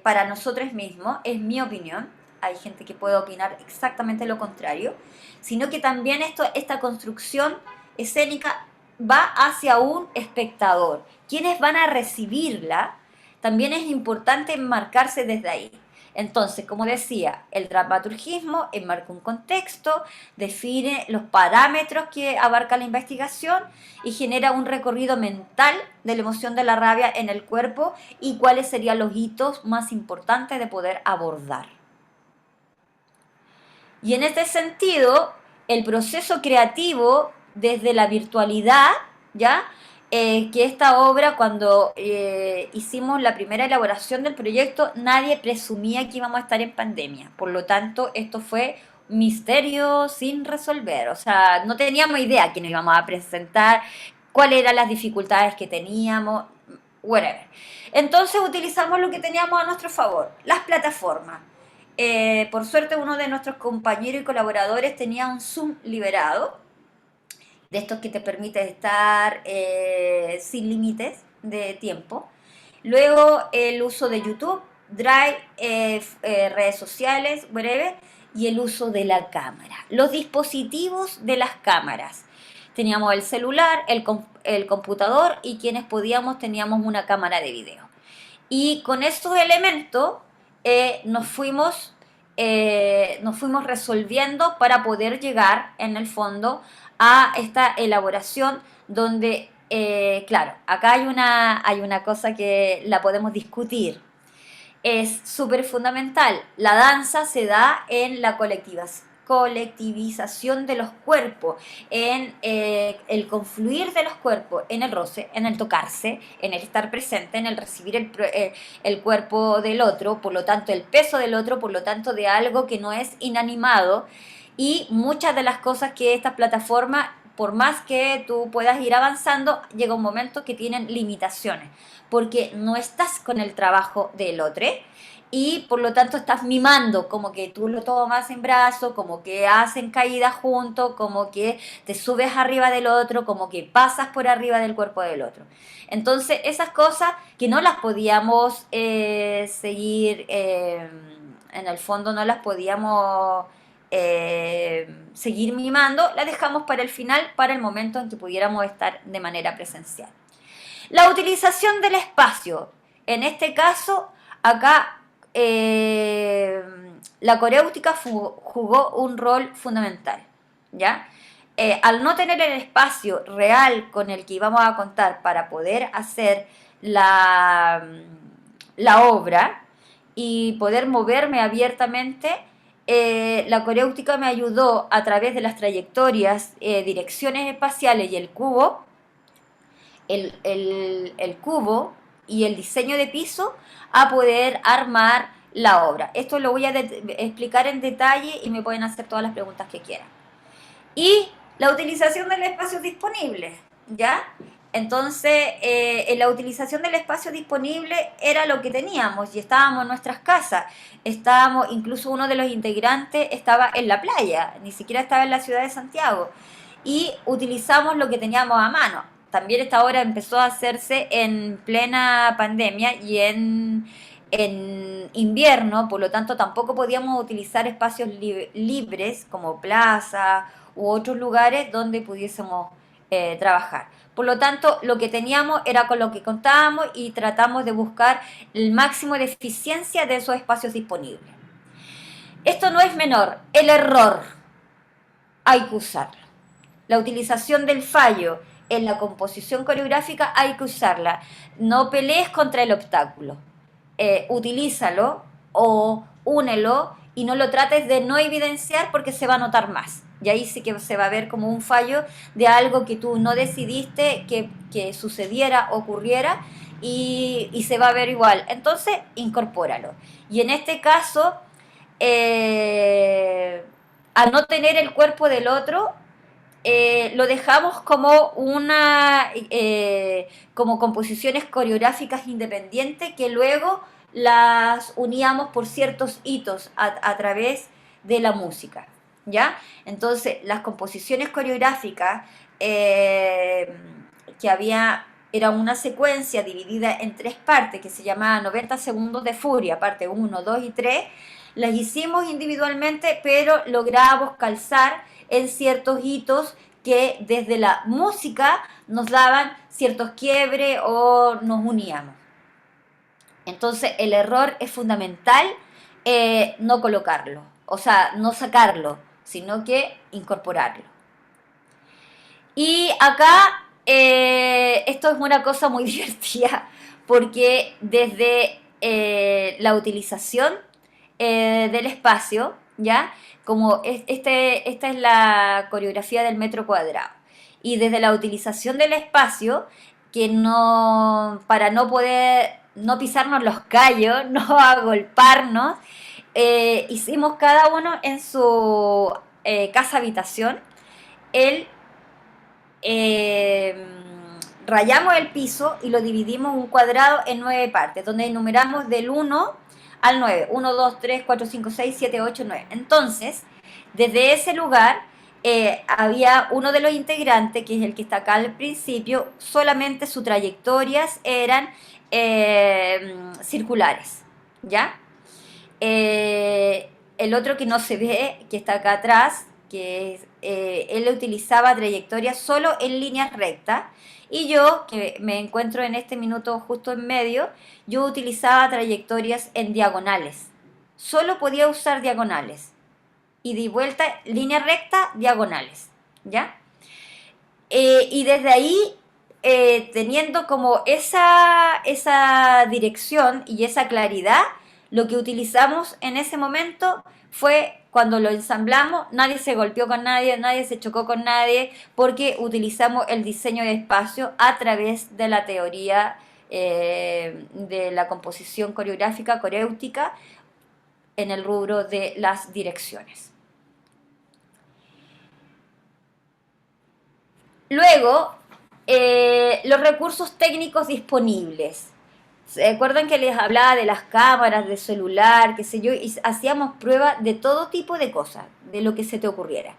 para nosotros mismos, es mi opinión. Hay gente que puede opinar exactamente lo contrario, sino que también esta construcción escénica va hacia un espectador. Quienes van a recibirla, también es importante enmarcarse desde ahí. Entonces, como decía, el dramaturgismo enmarca un contexto, define los parámetros que abarca la investigación y genera un recorrido mental de la emoción de la rabia en el cuerpo y cuáles serían los hitos más importantes de poder abordar. Y en este sentido, el proceso creativo desde la virtualidad, ¿ya? Que esta obra, cuando hicimos la primera elaboración del proyecto, nadie presumía que íbamos a estar en pandemia. Por lo tanto, esto fue misterio sin resolver. O sea, no teníamos idea que nos íbamos a presentar, cuáles eran las dificultades que teníamos, whatever. Entonces utilizamos lo que teníamos a nuestro favor, las plataformas. Por suerte uno de nuestros compañeros y colaboradores tenía un Zoom liberado, de estos que te permite estar sin límites de tiempo. Luego el uso de YouTube, Drive, redes sociales, whatever, y el uso de la cámara. Los dispositivos de las cámaras. Teníamos el celular, el computador y quienes podíamos teníamos una cámara de video. Y con esos elementos nos fuimos resolviendo para poder llegar, en el fondo, a esta elaboración donde, claro, acá hay una cosa que la podemos discutir. Es súper fundamental. La danza se da en la colectivización de los cuerpos, en el confluir de los cuerpos, en el roce, en el tocarse, en el estar presente, en el recibir el cuerpo del otro, por lo tanto el peso del otro, por lo tanto de algo que no es inanimado. Y muchas de las cosas que estas plataformas, por más que tú puedas ir avanzando, llega un momento que tienen limitaciones, porque no estás con el trabajo del otro y por lo tanto estás mimando, como que tú lo tomas en brazo, como que hacen caída juntos, como que te subes arriba del otro, como que pasas por arriba del cuerpo del otro. Entonces esas cosas que no las podíamos seguir, en el fondo no las podíamos seguir mimando, las dejamos para el final, para el momento en que pudiéramos estar de manera presencial. La utilización del espacio. En este caso, acá la coréutica jugó un rol fundamental, ¿ya? Al no tener el espacio real con el que íbamos a contar para poder hacer la obra y poder moverme abiertamente, la coréutica me ayudó a través de las trayectorias, direcciones espaciales y el cubo y el diseño de piso a poder armar la obra. Esto lo voy a explicar en detalle y me pueden hacer todas las preguntas que quieran. Y la utilización del espacio disponible, ¿ya? Entonces, en la utilización del espacio disponible era lo que teníamos y estábamos en nuestras casas. Estábamos, incluso uno de los integrantes estaba en la playa, ni siquiera estaba en la ciudad de Santiago. Y utilizamos lo que teníamos a mano. También esta obra empezó a hacerse en plena pandemia y en invierno, por lo tanto tampoco podíamos utilizar espacios libres como plaza u otros lugares donde pudiésemos trabajar. Por lo tanto, lo que teníamos era con lo que contábamos y tratamos de buscar el máximo de eficiencia de esos espacios disponibles. Esto no es menor, el error hay que usarlo. La utilización del fallo en la composición coreográfica hay que usarla. No pelees contra el obstáculo. Utilízalo o únelo y no lo trates de no evidenciar porque se va a notar más. Y ahí sí que se va a ver como un fallo de algo que tú no decidiste que sucediera, ocurriera y se va a ver igual. Entonces, incorpóralo. Y en este caso, al no tener el cuerpo del otro, lo dejamos como como composiciones coreográficas independientes que luego las uníamos por ciertos hitos a través de la música, ¿ya? Entonces, las composiciones coreográficas que había, era una secuencia dividida en tres partes que se llamaba 90 segundos de furia, parte 1, 2 y 3, las hicimos individualmente, pero logramos calzar en ciertos hitos que desde la música nos daban ciertos quiebres o nos uníamos. Entonces el error es fundamental, no colocarlo, o sea, no sacarlo, sino que incorporarlo. Y acá esto es una cosa muy divertida, porque desde la utilización del espacio, ¿ya? Como esta es la coreografía del metro cuadrado. Y desde la utilización del espacio, que no, para no poder, no pisarnos los callos, no agolparnos, hicimos cada uno en su casa habitación el, eh, rayamos el piso y lo dividimos un cuadrado en 9 partes, donde enumeramos del 1 al 9. 1, 2, 3, 4, 5, 6, 7, 8, 9. Entonces, desde ese lugar había uno de los integrantes, que es el que está acá al principio, solamente sus trayectorias eran circulares, ¿ya? El otro que no se ve, que está acá atrás, que es, él utilizaba trayectorias solo en líneas rectas, y yo, que me encuentro en este minuto justo en medio, yo utilizaba trayectorias en diagonales. Solo podía usar diagonales. Y di vuelta, línea recta, diagonales. ¿Ya? Y desde ahí, teniendo como esa dirección y esa claridad, lo que utilizamos en ese momento fue cuando lo ensamblamos, nadie se golpeó con nadie, nadie se chocó con nadie, porque utilizamos el diseño de espacio a través de la teoría de la composición coreográfica, coréutica, en el rubro de las direcciones. Luego, los recursos técnicos disponibles. ¿Se acuerdan que les hablaba de las cámaras, de celular, qué sé yo? Y hacíamos pruebas de todo tipo de cosas, de lo que se te ocurriera.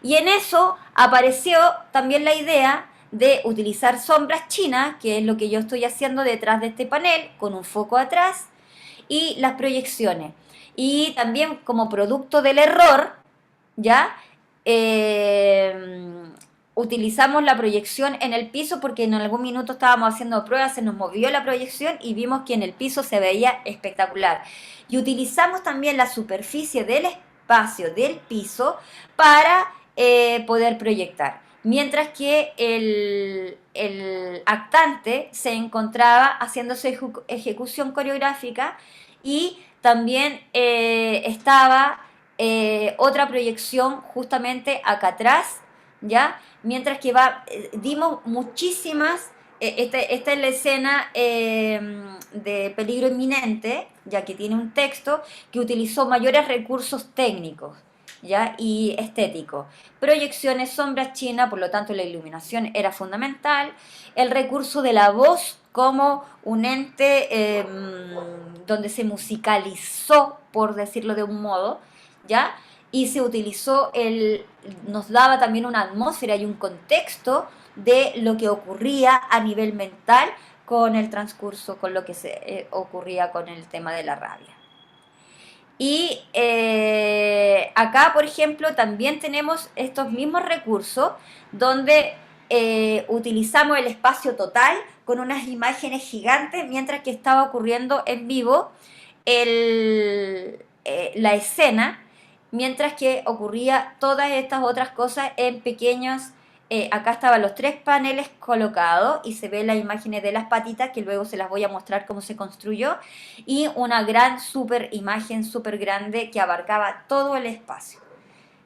Y en eso apareció también la idea de utilizar sombras chinas, que es lo que yo estoy haciendo detrás de este panel, con un foco atrás, y las proyecciones. Y también como producto del error, ¿ya? Utilizamos la proyección en el piso porque en algún minuto estábamos haciendo pruebas, se nos movió la proyección y vimos que en el piso se veía espectacular. Y utilizamos también la superficie del espacio del piso para poder proyectar. Mientras que el actante se encontraba haciendo su ejecución coreográfica y también estaba otra proyección justamente acá atrás, ¿ya? Mientras que dimos muchísimas, esta es la escena de peligro inminente, ya que tiene un texto que utilizó mayores recursos técnicos, ¿ya? Y estéticos. Proyecciones, sombras chinas, por lo tanto la iluminación era fundamental. El recurso de la voz como un ente donde se musicalizó, por decirlo de un modo, ¿ya? Y se utilizó, nos daba también una atmósfera y un contexto de lo que ocurría a nivel mental con el transcurso, con lo que se ocurría con el tema de la rabia. Y acá, por ejemplo, también tenemos estos mismos recursos donde utilizamos el espacio total con unas imágenes gigantes mientras que estaba ocurriendo en vivo la escena, mientras que ocurría todas estas otras cosas en pequeños. Acá estaban los 3 paneles colocados y se ve las imágenes de las patitas que luego se las voy a mostrar cómo se construyó, y una gran super imagen súper grande que abarcaba todo el espacio.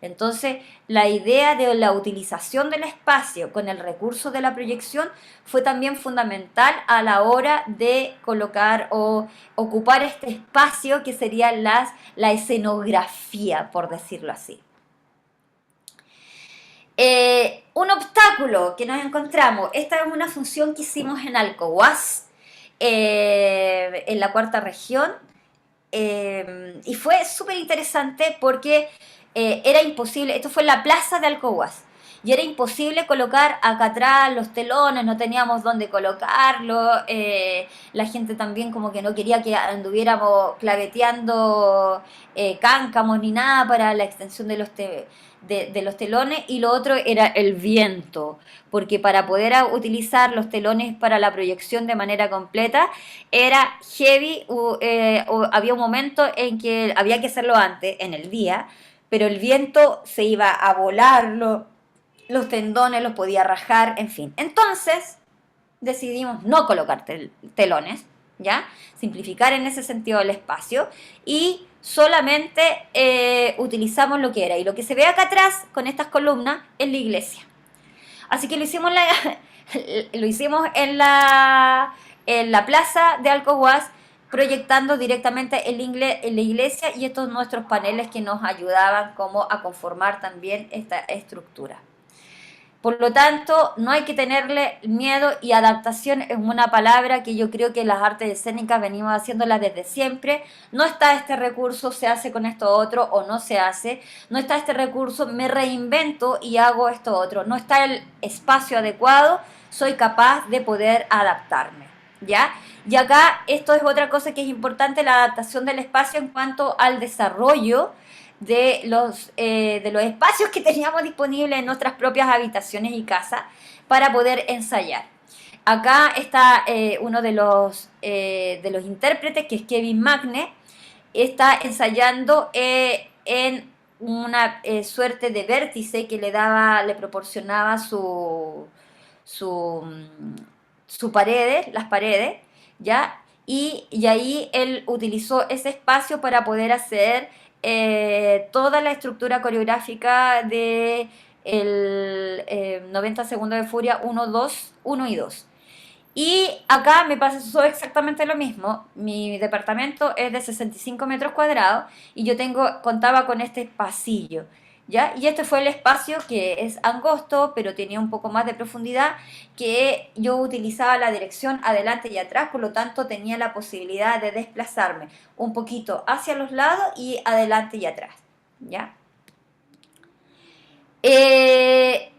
Entonces, la idea de la utilización del espacio con el recurso de la proyección fue también fundamental a la hora de colocar o ocupar este espacio que sería la escenografía, por decirlo así. Un obstáculo que nos encontramos, esta es una función que hicimos en Alcohuas, en la 4ª región, y fue súper interesante porque era imposible, esto fue en la plaza de Alcohuas, y era imposible colocar acá atrás los telones, no teníamos dónde colocarlo, la gente también como que no quería que anduviéramos claveteando cáncamos ni nada para la extensión de los telones, y lo otro era el viento, porque para poder utilizar los telones para la proyección de manera completa era heavy, había un momento en que había que hacerlo antes, en el día, pero el viento se iba a volar los tendones, los podía rajar, en fin. Entonces decidimos no colocar telones, ¿ya? Simplificar en ese sentido el espacio y solamente utilizamos lo que era. Y lo que se ve acá atrás con estas columnas es la iglesia. Así que lo hicimos, lo hicimos en la plaza de Alcohuas, proyectando directamente en la iglesia, y estos nuestros paneles que nos ayudaban como a conformar también esta estructura. Por lo tanto, no hay que tenerle miedo y adaptación es una palabra que yo creo que las artes escénicas venimos haciéndolas desde siempre. No está este recurso, se hace con esto otro o no se hace. No está este recurso, me reinvento y hago esto otro. No está el espacio adecuado, soy capaz de poder adaptarme. ¿Ya? Y acá esto es otra cosa que es importante, la adaptación del espacio en cuanto al desarrollo de los espacios que teníamos disponibles en nuestras propias habitaciones y casas para poder ensayar. Acá está uno de los intérpretes, que es Kevin Magne, está ensayando en una suerte de vértice que le proporcionaba su, su paredes, las paredes, ¿ya? Y ahí él utilizó ese espacio para poder hacer toda la estructura coreográfica de el 90 segundos de furia 1, 2, 1 y 2. Y acá me pasó exactamente lo mismo. Mi departamento es de 65 metros cuadrados y yo contaba con este pasillo, ¿ya? Y este fue el espacio que es angosto, pero tenía un poco más de profundidad, que yo utilizaba la dirección adelante y atrás, por lo tanto tenía la posibilidad de desplazarme un poquito hacia los lados y adelante y atrás, ¿ya?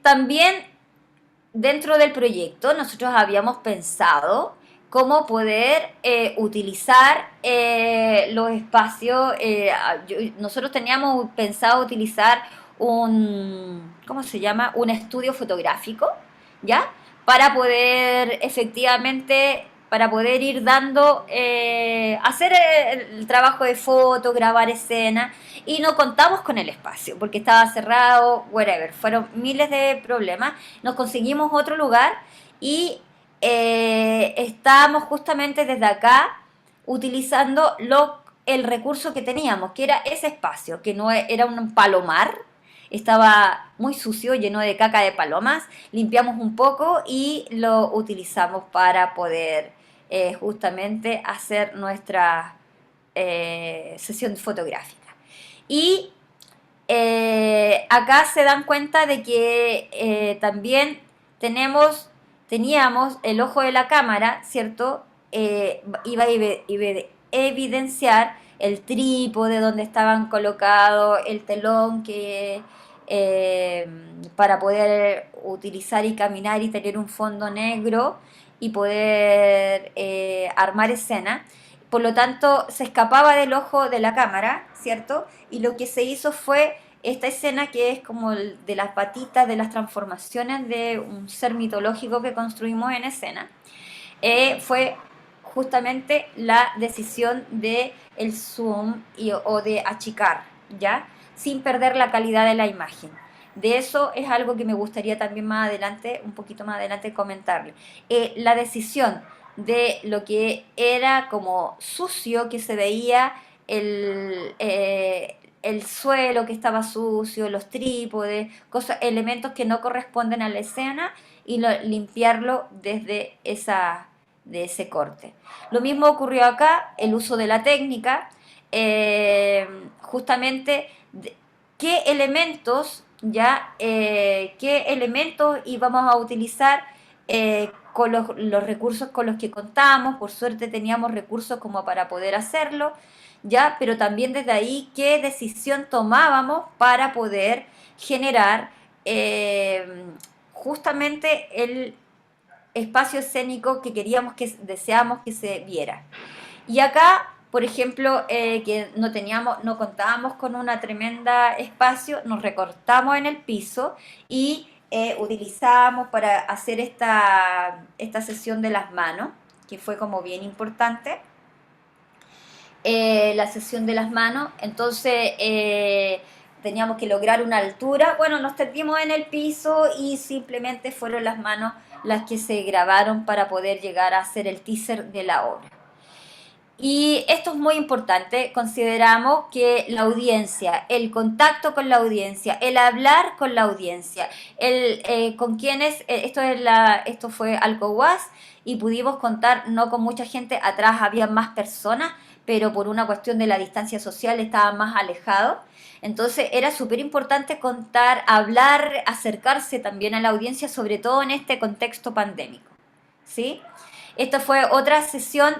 También dentro del proyecto nosotros habíamos pensado cómo poder utilizar los espacios. Nosotros teníamos pensado utilizar ¿cómo se llama? Un estudio fotográfico, ¿ya? Para poder efectivamente, para poder ir dando, hacer el trabajo de foto, grabar escenas, y no contamos con el espacio porque estaba cerrado, whatever, fueron miles de problemas. Nos conseguimos otro lugar y estábamos justamente desde acá utilizando el recurso que teníamos, que era ese espacio, que no era un palomar, estaba muy sucio, lleno de caca de palomas, limpiamos un poco y lo utilizamos para poder justamente hacer nuestra sesión fotográfica. Y acá se dan cuenta de que también teníamos el ojo de la cámara, ¿cierto? Iba a evidenciar el trípode donde estaban colocados, el telón eh, para poder utilizar y caminar y tener un fondo negro y poder armar escena. Por lo tanto, se escapaba del ojo de la cámara, ¿cierto? Y lo que se hizo fue esta escena que es como de las patitas, de las transformaciones de un ser mitológico que construimos en escena. Fue justamente la decisión de el zoom o de achicar, ¿ya? Sin perder la calidad de la imagen. De eso es algo que me gustaría también más adelante, un poquito más adelante, comentarle. La decisión de lo que era como sucio, que se veía el suelo que estaba sucio, los trípodes, elementos que no corresponden a la escena, y limpiarlo desde de ese corte. Lo mismo ocurrió acá, el uso de la técnica, justamente qué elementos qué elementos íbamos a utilizar con los recursos con los que contamos. Por suerte teníamos recursos como para poder hacerlo, ya, pero también desde ahí qué decisión tomábamos para poder generar justamente el espacio escénico que deseamos que se viera. Y acá, por ejemplo, que no contábamos con una tremenda espacio, nos recortamos en el piso y utilizamos para hacer esta sesión de las manos, que fue como bien importante, la sesión de las manos. Entonces teníamos que lograr una altura. Bueno, nos tendimos en el piso y simplemente fueron las manos las que se grabaron para poder llegar a hacer el teaser de la obra. Y esto es muy importante, consideramos que la audiencia, el contacto con la audiencia, el hablar con la audiencia, con quienes, esto fue Alcohuas y pudimos contar no con mucha gente, atrás había más personas, pero por una cuestión de la distancia social estaban más alejados. Entonces era súper importante contar, hablar, acercarse también a la audiencia, sobre todo en este contexto pandémico, ¿sí? Esta fue otra sesión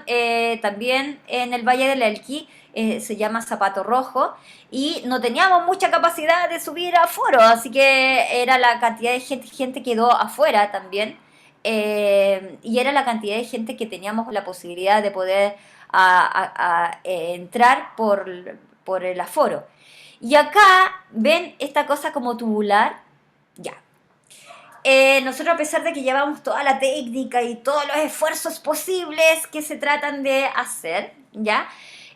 también en el Valle del Elqui, se llama Zapato Rojo, y no teníamos mucha capacidad de subir a foro, así que era la cantidad de gente quedó afuera también, y era la cantidad de gente que teníamos la posibilidad de poder entrar por el aforo. Y acá ven esta cosa como tubular, ya. Nosotros a pesar de que llevamos toda la técnica y todos los esfuerzos posibles que se tratan de hacer, ¿ya?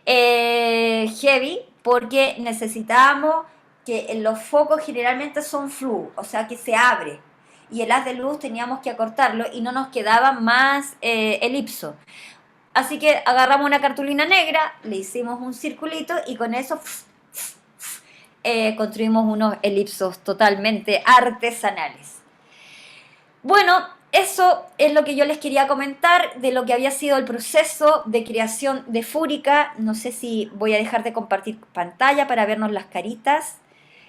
Heavy, porque necesitamos que los focos generalmente son flu, o sea que se abre. Y el haz de luz teníamos que acortarlo y no nos quedaba más elipso. Así que agarramos una cartulina negra, le hicimos un circulito y con eso construimos unos elipsos totalmente artesanales. Bueno, eso es lo que yo les quería comentar de lo que había sido el proceso de creación de Fúrica. No sé si voy a dejar de compartir pantalla para vernos las caritas.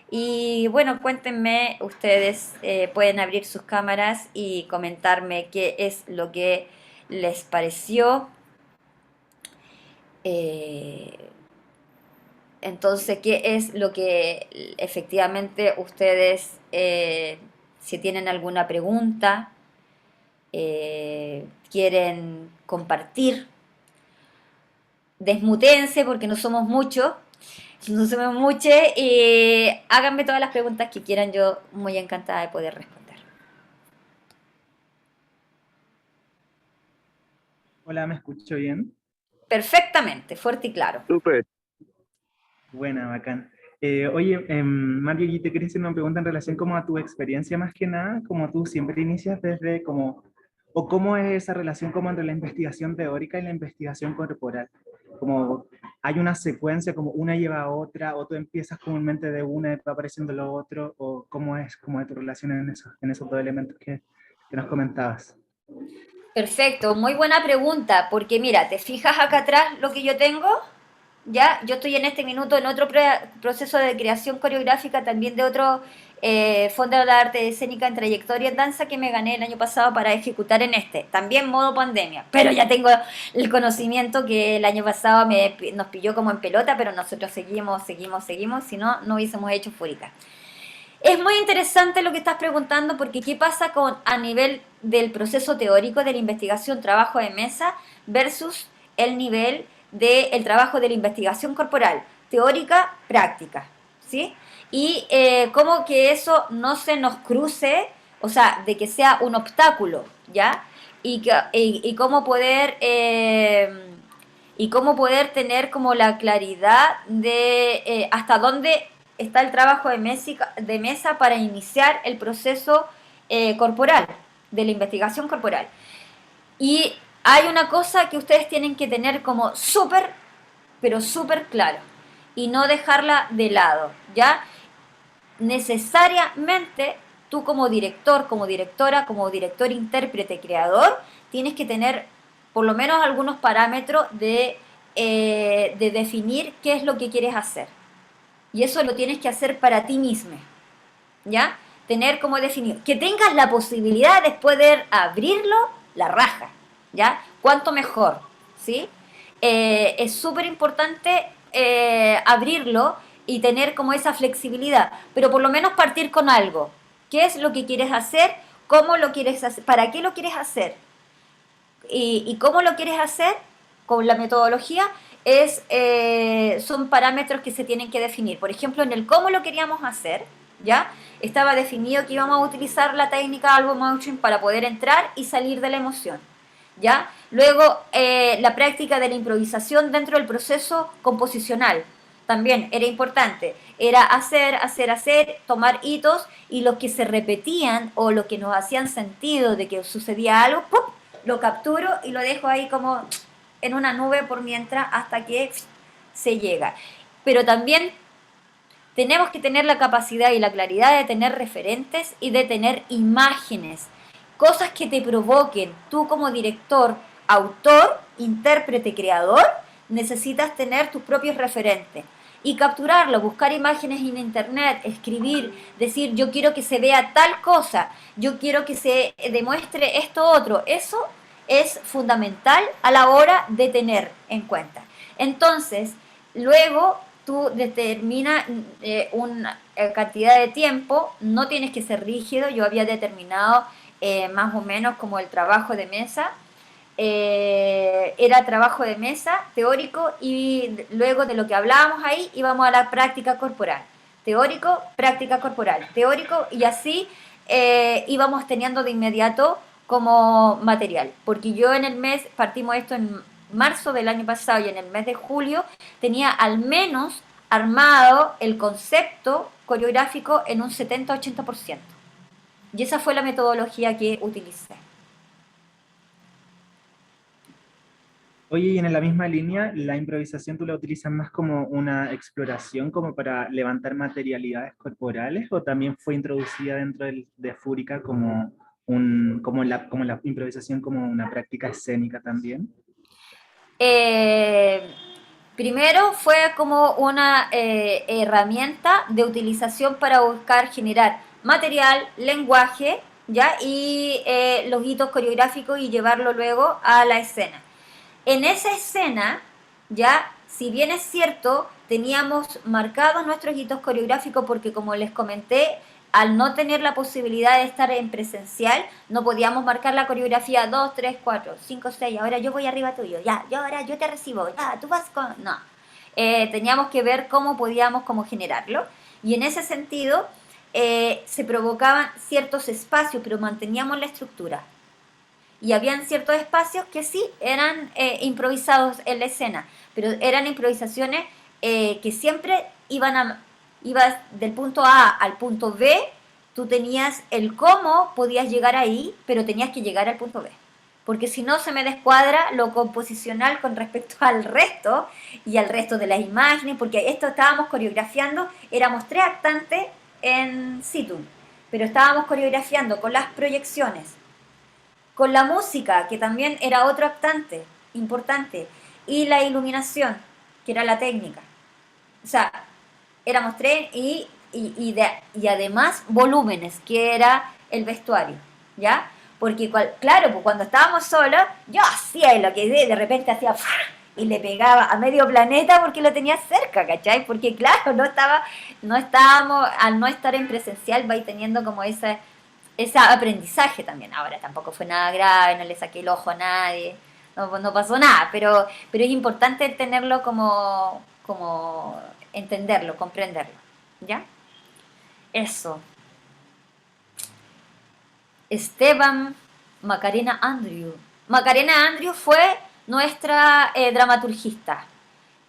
Y bueno, cuéntenme, ustedes pueden abrir sus cámaras y comentarme qué es lo que les pareció. Entonces, ¿qué es lo que efectivamente ustedes, si tienen alguna pregunta, quieren compartir? Desmutense porque no somos muchos, no somos muchos, y háganme todas las preguntas que quieran, yo muy encantada de poder responder. Hola, ¿me escucho bien? Perfectamente, fuerte y claro. Súper. Buena, bacán. Oye, Mario, y te quería hacer una pregunta en relación como a tu experiencia más que nada, como tú siempre inicias desde como, o cómo es esa relación como entre la investigación teórica y la investigación corporal. Como hay una secuencia, como una lleva a otra, o tú empiezas comúnmente de una y va apareciendo lo otro, o cómo es como de tu relación en esos dos elementos que nos comentabas. Perfecto, muy buena pregunta, porque mira, ¿te fijas acá atrás lo que yo tengo? Ya, yo estoy en este minuto en otro proceso de creación coreográfica, también de otro Fondo de la Arte Escénica en Trayectoria en Danza que me gané el año pasado para ejecutar en este, también modo pandemia, pero ya tengo el conocimiento que el año pasado nos pilló como en pelota, pero nosotros seguimos, si no, no hubiésemos hecho Fúrica. Es muy interesante lo que estás preguntando porque ¿qué pasa a nivel del proceso teórico de la investigación, trabajo de mesa versus el nivel del trabajo de la investigación corporal, teórica, práctica, ¿sí? Y cómo que eso no se nos cruce, o sea, de que sea un obstáculo, ¿ya? Y cómo poder tener como la claridad de hasta dónde está el trabajo de mesa para iniciar el proceso corporal, de la investigación corporal. Y hay una cosa que ustedes tienen que tener como súper, pero súper claro, y no dejarla de lado, ¿ya? Necesariamente tú como director, como directora, como director, intérprete, creador, tienes que tener por lo menos algunos parámetros de definir qué es lo que quieres hacer. Y eso lo tienes que hacer para ti mismo, ¿ya? Tener como definir. Que tengas la posibilidad de poder abrirlo, la raja, ¿ya? Cuanto mejor, ¿sí? Es súper importante abrirlo y tener como esa flexibilidad, pero por lo menos partir con algo. ¿Qué es lo que quieres hacer? ¿Cómo lo quieres hacer? ¿Para qué lo quieres hacer? Y cómo lo quieres hacer con la metodología son parámetros que se tienen que definir. Por ejemplo, en el cómo lo queríamos hacer, ¿ya? Estaba definido que íbamos a utilizar la técnica Albo Motion para poder entrar y salir de la emoción, ¿ya? Luego, la práctica de la improvisación dentro del proceso composicional también era importante. Era hacer, tomar hitos y los que se repetían o los que nos hacían sentido de que sucedía algo, ¡pum!, lo capturo y lo dejo ahí como en una nube por mientras hasta que se llega. Pero también tenemos que tener la capacidad y la claridad de tener referentes y de tener imágenes, cosas que te provoquen. Tú como director, autor, intérprete, creador, necesitas tener tus propios referentes y capturarlo, buscar imágenes en internet, escribir, decir yo quiero que se vea tal cosa, yo quiero que se demuestre esto otro. Eso es fundamental a la hora de tener en cuenta. Entonces, luego tú determinas una cantidad de tiempo, no tienes que ser rígido, yo había determinado más o menos como el trabajo de mesa, era trabajo de mesa teórico y luego de lo que hablábamos ahí íbamos a la práctica corporal. Teórico, práctica corporal, teórico y así íbamos teniendo de inmediato como material. Porque yo en el mes, partimos esto en marzo del año pasado y en el mes de julio tenía al menos armado el concepto coreográfico en un 70-80%. Y esa fue la metodología que utilicé. Oye, y en la misma línea, ¿la improvisación tú la utilizas más como una exploración, como para levantar materialidades corporales, o también fue introducida dentro de Fúrica como, como la improvisación como una práctica escénica también? Eh, Primero fue como una herramienta de utilización para buscar generar material, lenguaje, ¿ya? Y los hitos coreográficos y llevarlo luego a la escena. En esa escena, ya, si bien es cierto, teníamos marcados nuestros hitos coreográficos porque como les comenté, al no tener la posibilidad de estar en presencial, no podíamos marcar la coreografía 2, 3, 4, 5, 6, ahora yo voy arriba tuyo, ya, yo ahora yo te recibo, ya, tú vas con... No. Teníamos que ver cómo podíamos cómo generarlo. Y en ese sentido, se provocaban ciertos espacios, pero manteníamos la estructura y habían ciertos espacios que sí eran improvisados en la escena, pero eran improvisaciones que siempre ibas del punto A al punto B, tú tenías el cómo podías llegar ahí, pero tenías que llegar al punto B. Porque si no se me descuadra lo composicional con respecto al resto y al resto de las imágenes, porque esto estábamos coreografiando, éramos 3 actantes en situ, pero estábamos coreografiando con las proyecciones, con la música, que también era otro actante importante, y la iluminación, que era la técnica. O sea, éramos 3 y además volúmenes, que era el vestuario, ¿ya? Porque, claro, pues cuando estábamos solos, yo hacía lo que de repente hacía y le pegaba a medio planeta porque lo tenía cerca, ¿cachai? Porque, claro, no estábamos, al no estar en presencial, vais teniendo como ese aprendizaje también. Ahora tampoco fue nada grave, no le saqué el ojo a nadie, no pasó nada, pero es importante tenerlo como entenderlo, comprenderlo. ¿Ya? Eso. Esteban Macarena Andrew. Macarena Andrew fue nuestra dramaturgista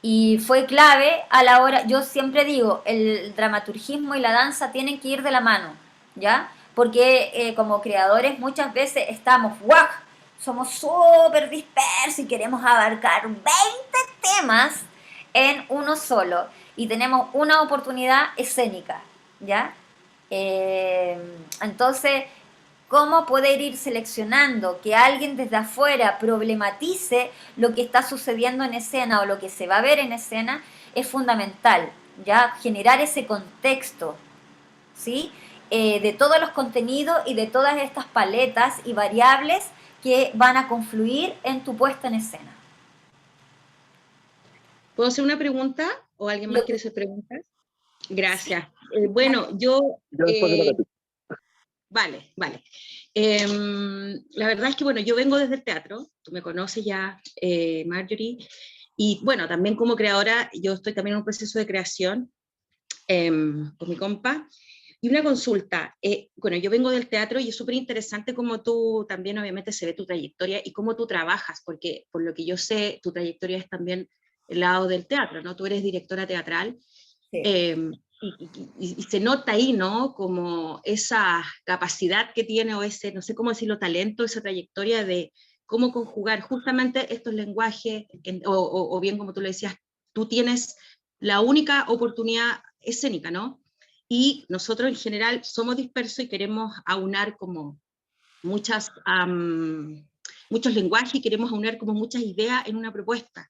y fue clave a la hora, yo siempre digo, el dramaturgismo y la danza tienen que ir de la mano, ¿ya? Porque como creadores muchas veces estamos, ¡guau! Somos súper dispersos y queremos abarcar 20 temas en uno solo y tenemos una oportunidad escénica, ¿ya? Entonces, ¿cómo poder ir seleccionando que alguien desde afuera problematice lo que está sucediendo en escena o lo que se va a ver en escena? Es fundamental, ¿ya? Generar ese contexto, ¿sí? De todos los contenidos y de todas estas paletas y variables que van a confluir en tu puesta en escena. ¿Puedo hacer una pregunta o alguien más quiere hacer preguntas? Gracias. Bueno, yo... Vale. La verdad es que, bueno, yo vengo desde el teatro, tú me conoces ya, Marjorie, y bueno, también como creadora, yo estoy también en un proceso de creación con mi compa, y una consulta, bueno, yo vengo del teatro y es súper interesante cómo tú también obviamente se ve tu trayectoria y cómo tú trabajas, porque por lo que yo sé, tu trayectoria es también el lado del teatro, ¿no? Tú eres directora teatral. Sí. Y se nota ahí, ¿no? Como esa capacidad que tiene, o ese, no sé cómo decirlo, talento, esa trayectoria de cómo conjugar justamente estos lenguajes, o bien como tú le decías, tú tienes la única oportunidad escénica, ¿no? Y nosotros en general somos dispersos y queremos aunar como muchos lenguajes y queremos aunar como muchas ideas en una propuesta.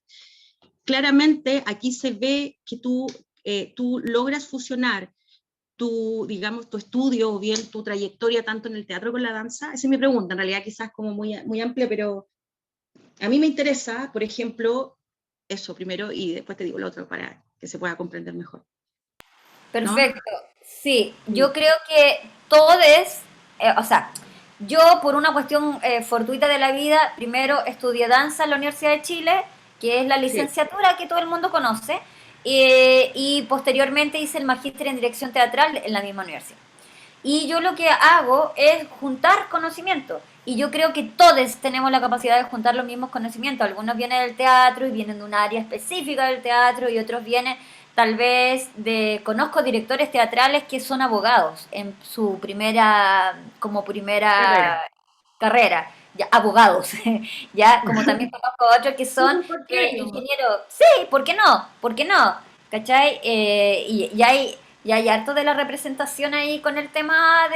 claramente aquí se ve que tú logras fusionar digamos, tu estudio o bien tu trayectoria tanto en el teatro como en la danza. Esa es mi pregunta, en realidad quizás como muy amplia, pero a mí me interesa, por ejemplo, eso primero y después te digo lo otro para que se pueda comprender mejor, ¿no? Perfecto. Sí, yo Sí, creo que todos, o sea, yo por una cuestión fortuita de la vida, primero estudié danza en la Universidad de Chile, que es la sí, licenciatura que todo el mundo conoce, y posteriormente hice el magíster en dirección teatral en la misma universidad. Y yo lo que hago es juntar conocimiento. Y yo creo que todos tenemos la capacidad de juntar los mismos conocimientos. Algunos vienen del teatro y vienen de un área específica del teatro y otros vienen tal vez de... Conozco directores teatrales que son abogados en su primera, como carrera. primera carrera. Ya, abogados, ya como también conozco otros que No, son al contrario. ingenieros. Sí, ¿por qué no? ¿Por qué no? ¿Cachai? Y hay harto de la representación ahí con el tema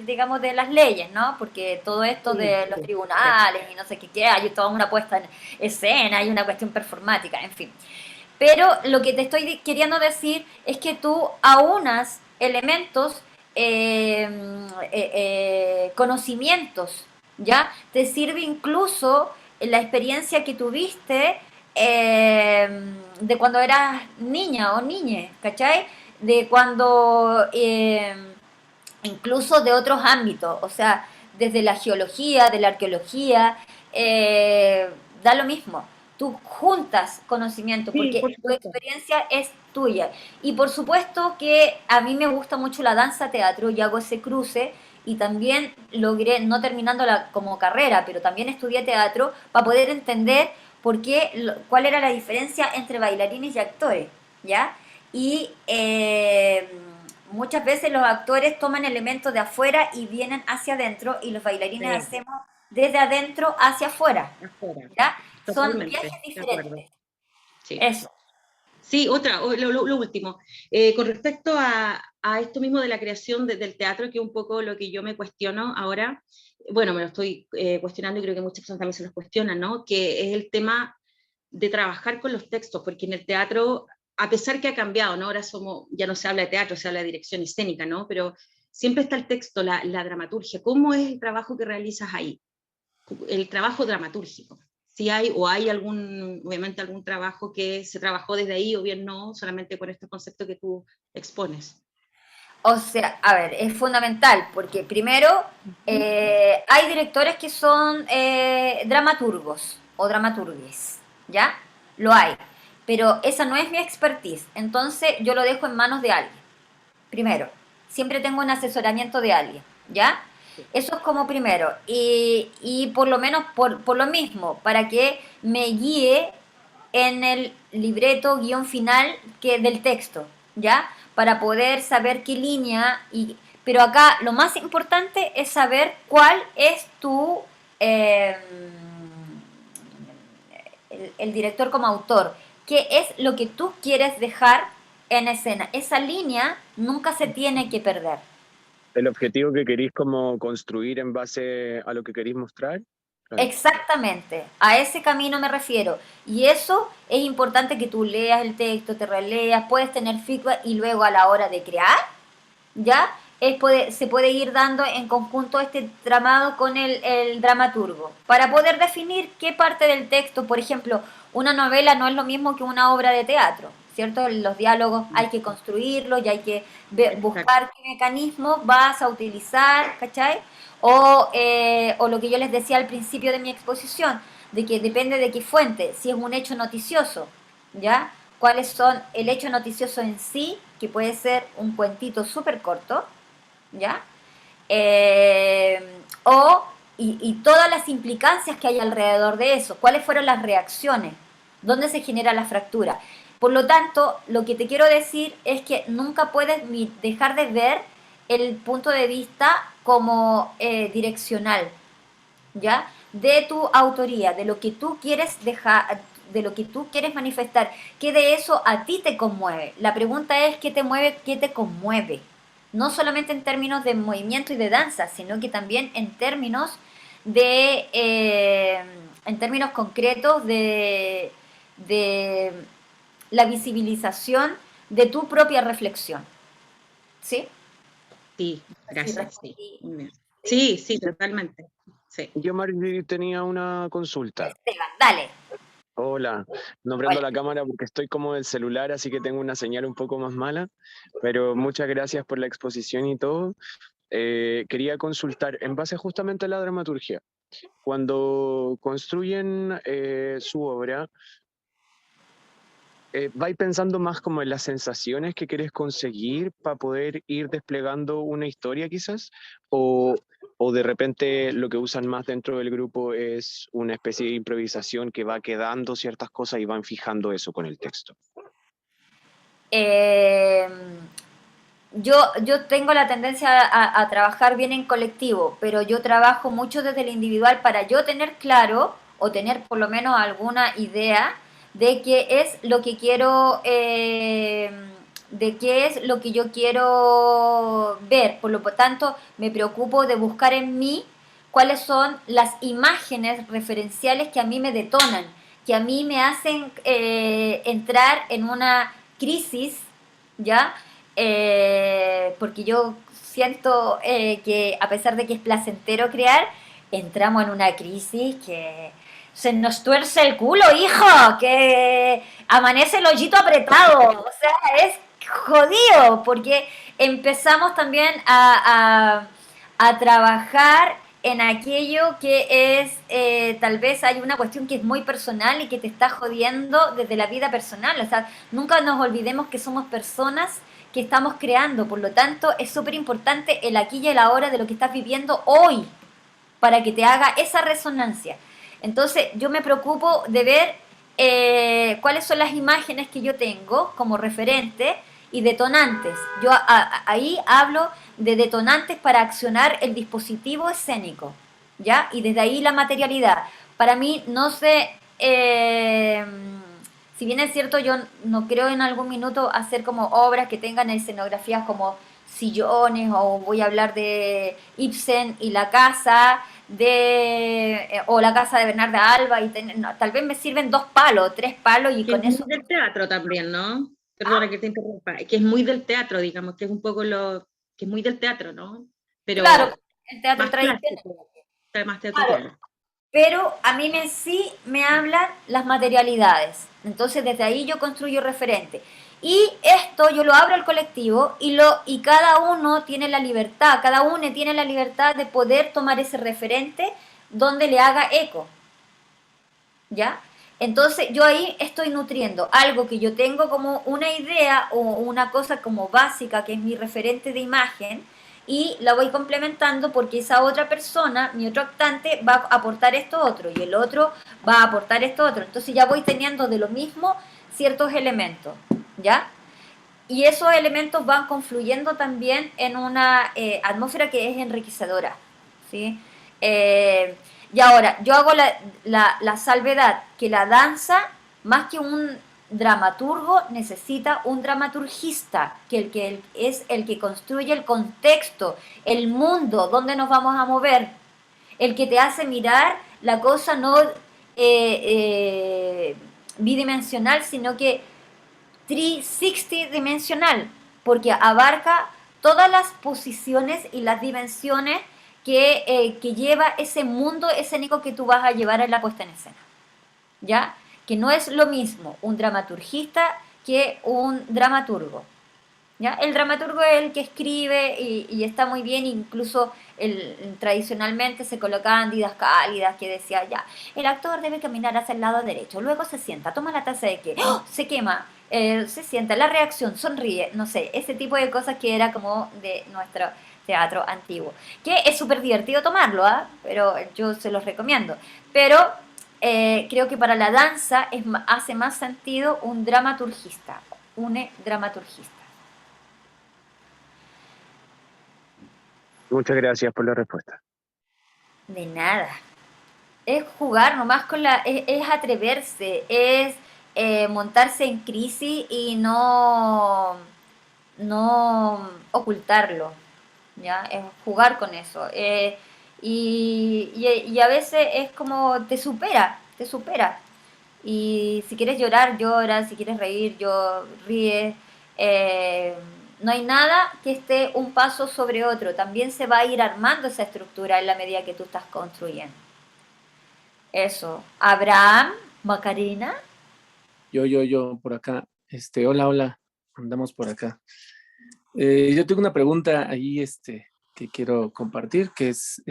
digamos, de las leyes, ¿no? Porque todo esto Sí, de los sí, sí. tribunales y no sé qué, hay toda una puesta en escena, hay una cuestión performática, en fin. Pero lo que te estoy queriendo decir es que tú aunas elementos, conocimientos, ¿ya? Te sirve incluso la experiencia que tuviste de cuando eras niña o niñe, ¿cachai? De cuando, incluso de otros ámbitos, o sea, desde la geología, de la arqueología, da lo mismo. Tú juntas conocimiento Sí, por porque tu supuesto. experiencia es tuya. Y por supuesto que a mí me gusta mucho la danza teatro y hago ese cruce y también logré, no terminándola como carrera, pero también estudié teatro para poder entender por qué, cuál era la diferencia entre bailarines y actores, ¿ya? Y muchas veces los actores toman elementos de afuera y vienen hacia adentro y los bailarines Sí, hacemos desde adentro hacia afuera, afuera. ¿ya? Son Totalmente, viajes de acuerdo. diferentes. Sí. Eso. Sí, lo último. Con respecto a esto mismo de la creación del teatro, que es un poco lo que yo me cuestiono ahora, bueno, me lo estoy cuestionando y creo que muchas personas también se los cuestionan, ¿no? Que es el tema de trabajar con los textos, porque en el teatro, a pesar que ha cambiado, ¿no? Ahora ya no se habla de teatro, se habla de dirección escénica, ¿no? Pero siempre está el texto, la dramaturgia. ¿Cómo es el trabajo que realizas ahí? El trabajo dramatúrgico. Si hay o hay obviamente algún trabajo que se trabajó desde ahí o bien no, solamente con este concepto que tú expones. O sea, a ver, es fundamental porque primero Ujú. hay directores que son dramaturgos o dramaturgues, ¿ya? Lo hay, pero esa no es mi expertise, entonces yo lo dejo en manos de alguien. Primero, siempre tengo un asesoramiento de alguien, ¿ya? Eso es como primero. Y por lo menos por lo mismo, para que me guíe en el libreto guión final del texto, ¿ya? Para poder saber qué línea. Pero acá lo más importante es saber cuál es eh, el director como autor, qué es lo que tú quieres dejar en escena. Esa línea nunca se tiene que perder. El objetivo que queréis como construir en base a lo que queréis mostrar. Claro. Exactamente, a ese camino me refiero. Y eso es importante que tú leas el texto, te releas, puedes tener feedback y luego a la hora de crear, ¿ya? Se puede ir dando en conjunto este tramado con el dramaturgo para poder definir qué parte del texto, por ejemplo, una novela no es lo mismo que una obra de teatro, ¿cierto? Los diálogos hay que construirlos y hay que Exacto. buscar qué mecanismos vas a utilizar, ¿cachai? O lo que yo les decía al principio de mi exposición, de que depende de qué fuente, si es un hecho noticioso, ¿ya? Cuáles son el hecho noticioso en sí, que puede ser un cuentito súper corto, ¿ya? Eh, y todas las implicancias que hay alrededor de eso, cuáles fueron las reacciones, dónde se genera la fractura. Por lo tanto, lo que te quiero decir es que nunca puedes dejar de ver el punto de vista como direccional, ¿ya? De tu autoría, de lo que tú quieres dejar, de lo que tú quieres manifestar, que de eso a ti te conmueve. La pregunta es qué te mueve, qué te conmueve. No solamente en términos de movimiento y de danza, sino que también en términos concretos de la visibilización de tu propia reflexión. ¿Sí? Sí, Sí, gracias, sí. respondí. Muy bien. Sí. Sí, totalmente. Sí. Yo, Marjorie, tenía una consulta. Esteban, dale. Hola, no prendo Hola. la cámara porque estoy como del celular, así que tengo una señal un poco más mala, pero muchas gracias por la exposición y todo. Quería consultar, en base justamente a la dramaturgia, cuando construyen su obra, ¿vais pensando más como en las sensaciones que quieres conseguir para poder ir desplegando una historia quizás? ¿O de repente lo que usan más dentro del grupo es una especie de improvisación que va quedando ciertas cosas y van fijando eso con el texto? Eh, yo tengo la tendencia a trabajar bien en colectivo, pero yo trabajo mucho desde el individual para yo tener claro o tener por lo menos alguna idea de qué es lo que quiero, de qué es lo que yo quiero ver. Por lo tanto, me preocupo de buscar en mí cuáles son las imágenes referenciales que a mí me detonan, que a mí me hacen entrar en una crisis, ¿ya? Porque yo siento que a pesar de que es placentero crear, entramos en una crisis que se nos tuerce el culo, hijo, que amanece el hoyito apretado, o sea, es jodido, porque empezamos también a trabajar en aquello que es, tal vez hay una cuestión que es muy personal y que te está jodiendo desde la vida personal, o sea, nunca nos olvidemos que somos personas que estamos creando, por lo tanto es súper importante el aquí y el ahora de lo que estás viviendo hoy, para que te haga esa resonancia. Entonces yo me preocupo de ver cuáles son las imágenes que yo tengo como referente y detonantes. Yo ahí hablo de detonantes para accionar el dispositivo escénico, ¿ya? Y desde ahí la materialidad. Para mí no sé, si bien es cierto, yo no creo en algún minuto hacer como obras que tengan escenografías como sillones, o voy a hablar de Ibsen y la casa o la casa de Bernarda Alba, y no, tal vez me sirven 2 palos, 3 palos, y Que es con muy eso. del teatro también, ¿no? Perdona que te interrumpa. Que es muy del teatro, digamos, que es un poco lo... que es muy del teatro, ¿no? Claro, Pero el teatro más tradicional, plástico, más claro, teatricano. pero a mí sí me hablan las materialidades. Entonces desde ahí yo construyo referente. Y esto yo lo abro al colectivo y cada uno tiene la libertad, cada uno tiene la libertad de poder tomar ese referente donde le haga eco. ¿Ya? Entonces yo ahí estoy nutriendo algo que yo tengo como una idea o una cosa como básica, que es mi referente de imagen, y la voy complementando porque esa otra persona, mi otro actante, va a aportar esto otro y el otro va a aportar esto otro. Entonces ya voy teniendo de lo mismo ciertos elementos, ¿ya? Y esos elementos van confluyendo también en una atmósfera que es enriquecedora, ¿sí? Eh, y ahora, yo hago la salvedad que la danza, más que un dramaturgo, necesita un dramaturgista, que es el que construye el contexto, el mundo donde nos vamos a mover, el que te hace mirar la cosa no bidimensional, sino que 360 dimensional, porque abarca todas las posiciones y las dimensiones que lleva ese mundo escénico que tú vas a llevar en la puesta en escena. ¿Ya? Que no es lo mismo un dramaturgista que un dramaturgo. ¿Ya? El dramaturgo es el que escribe y está muy bien, incluso tradicionalmente se colocaban didascálidas que decía ya, el actor debe caminar hacia el lado derecho, luego se sienta, toma la taza de té, ¡oh!, se quema, se sienta, la reacción, sonríe, no sé, ese tipo de cosas que era como de nuestro teatro antiguo, que es súper divertido tomarlo, ¿eh? Pero yo se los recomiendo. Pero creo que para la danza hace más sentido un dramaturgista, un dramaturgista. Muchas gracias por la respuesta. De nada. Es jugar nomás con es atreverse, es montarse en crisis y no ocultarlo, ¿ya? Es jugar con eso. Y a veces es como te supera, te supera. Y si quieres llorar, llora, si quieres reír, ríes. Eh, no hay nada que esté un paso sobre otro. También se va a ir armando esa estructura en la medida que tú estás construyendo. Eso. Abraham, Macarena. Yo, por acá. Hola, hola, andamos por acá. Yo tengo una pregunta ahí, que quiero compartir, que es,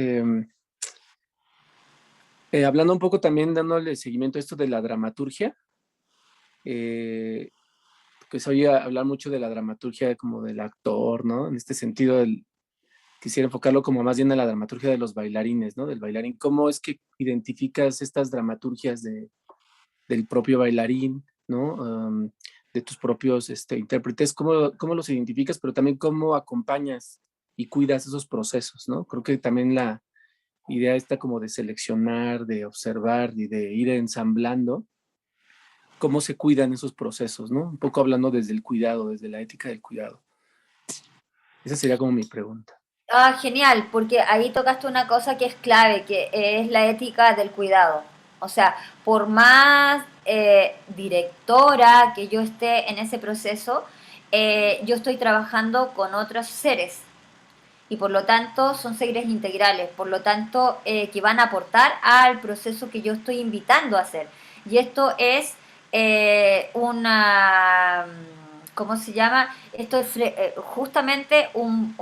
hablando un poco también, dándole seguimiento a esto de la dramaturgia, que se oye hablar mucho de la dramaturgia como del actor, ¿no? En este sentido, quisiera enfocarlo como más bien a la dramaturgia de los bailarines, ¿no? Del bailarín. ¿Cómo es que identificas estas dramaturgias del propio bailarín, ¿no? De tus propios intérpretes, ¿cómo los identificas, pero también cómo acompañas y cuidas esos procesos, ¿no? Creo que también la idea está como de seleccionar, de observar y de ir ensamblando cómo se cuidan esos procesos, ¿no? Un poco hablando desde el cuidado, desde la ética del cuidado. Esa sería como mi pregunta. Ah, genial, porque ahí tocaste una cosa que es clave, que es la ética del cuidado. O sea, por más directora que yo esté en ese proceso, yo estoy trabajando con otros seres y por lo tanto son seres integrales, por lo tanto que van a aportar al proceso que yo estoy invitando a hacer. Y esto es ¿cómo se llama? Esto es justamente un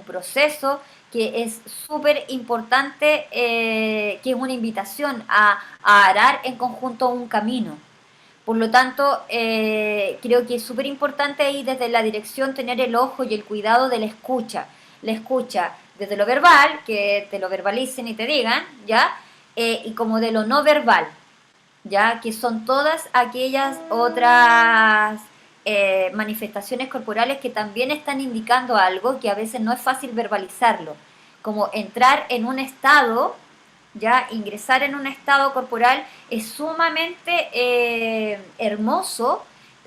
proceso que es súper importante, que es una invitación a arar en conjunto un camino. Por lo tanto, creo que es súper importante ahí desde la dirección tener el ojo y el cuidado de la escucha desde lo verbal, que te lo verbalicen y te digan, ¿ya? Y como de lo no verbal, ¿ya? Que son todas aquellas otras manifestaciones corporales que también están indicando algo que a veces no es fácil verbalizarlo, como entrar en un estado, ya ingresar en un estado corporal es sumamente hermoso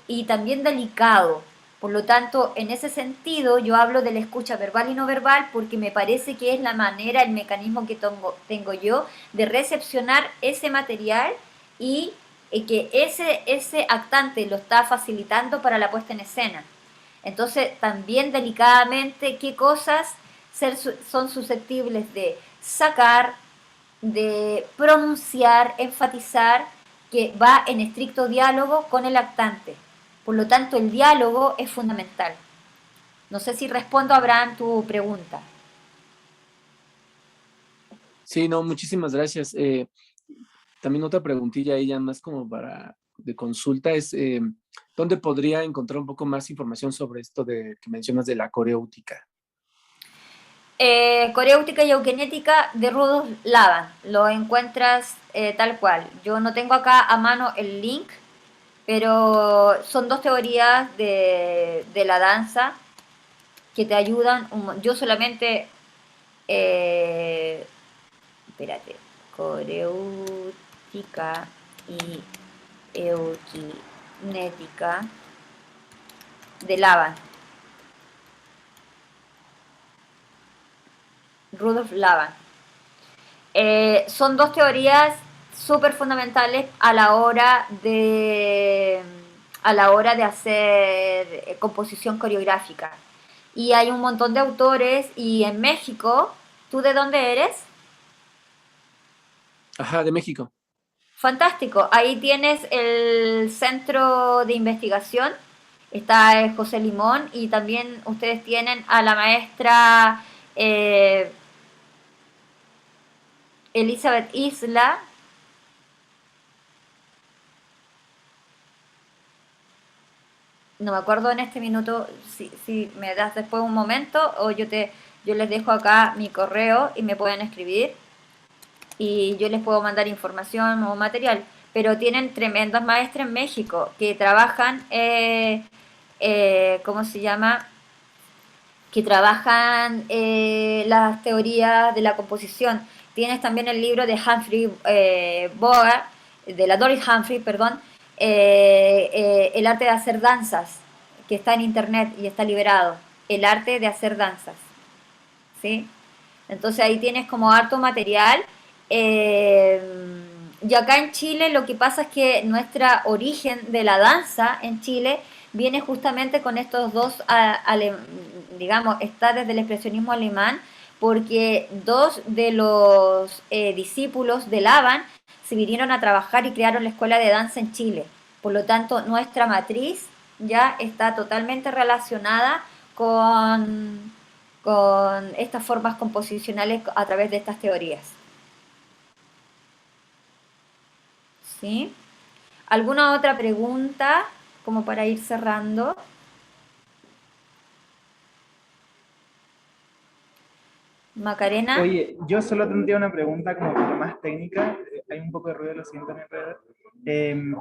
y también delicado. Por lo tanto, en ese sentido, yo hablo de la escucha verbal y no verbal porque me parece que es la manera, el mecanismo que tengo yo de recepcionar ese material y que ese actante lo está facilitando para la puesta en escena. Entonces, también delicadamente, qué cosas son susceptibles de sacar, de pronunciar, enfatizar, que va en estricto diálogo con el actante. Por lo tanto, el diálogo es fundamental. No sé si respondo, Abraham, tu pregunta. Sí, no, muchísimas gracias. También otra preguntilla ahí ya más como de consulta es, ¿dónde podría encontrar un poco más información sobre esto que mencionas de la coreótica? Coreótica y eugenética de Rudolf Laban. Lo encuentras tal cual. Yo no tengo acá a mano el link, pero son dos teorías de la danza que te ayudan. Yo solamente, espérate, coreótica y eugenética de Laban. Rudolf Laban. Son dos teorías súper fundamentales a la hora de hacer composición coreográfica. Y hay un montón de autores y en México, ¿tú de dónde eres? Ajá, de México. Fantástico, ahí tienes el centro de investigación, está José Limón y también ustedes tienen a la maestra Elizabeth Isla. No me acuerdo en este minuto, si me das después un momento o yo les dejo acá mi correo y me pueden escribir y yo les puedo mandar información o material. Pero tienen tremendas maestras en México que trabajan, ¿cómo se llama? Que trabajan las teorías de la composición. Tienes también el libro de Humphrey Bogart, de la Doris Humphrey, perdón, El arte de hacer danzas, que está en internet y está liberado. El arte de hacer danzas, ¿sí? Entonces ahí tienes como harto material. y acá en Chile lo que pasa es que nuestra origen de la danza en Chile viene justamente con estos dos, digamos, está desde el expresionismo alemán, porque dos de los discípulos de Laban se vinieron a trabajar y crearon la escuela de danza en Chile. Por lo tanto, nuestra matriz ya está totalmente relacionada con estas formas composicionales a través de estas teorías. ¿Sí? ¿Alguna otra pregunta como para ir cerrando? Macarena. Oye, yo solo tendría una pregunta como un poco más técnica, hay un poco de ruido, lo siento a mi alrededor,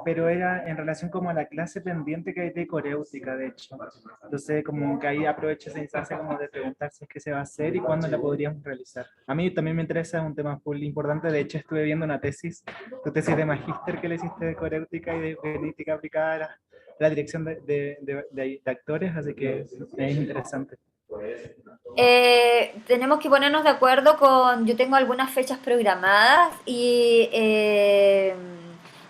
pero era en relación como a la clase pendiente que hay de coréutica, de hecho. Entonces, como que ahí aprovecho esa instancia como de preguntar si es que se va a hacer y cuándo la podríamos realizar. A mí también me interesa, es un tema muy importante, de hecho estuve viendo una tesis, tu tesis de magíster que le hiciste de coréutica y de genética aplicada a la dirección de actores, así que es interesante. Tenemos que ponernos de acuerdo yo tengo algunas fechas programadas y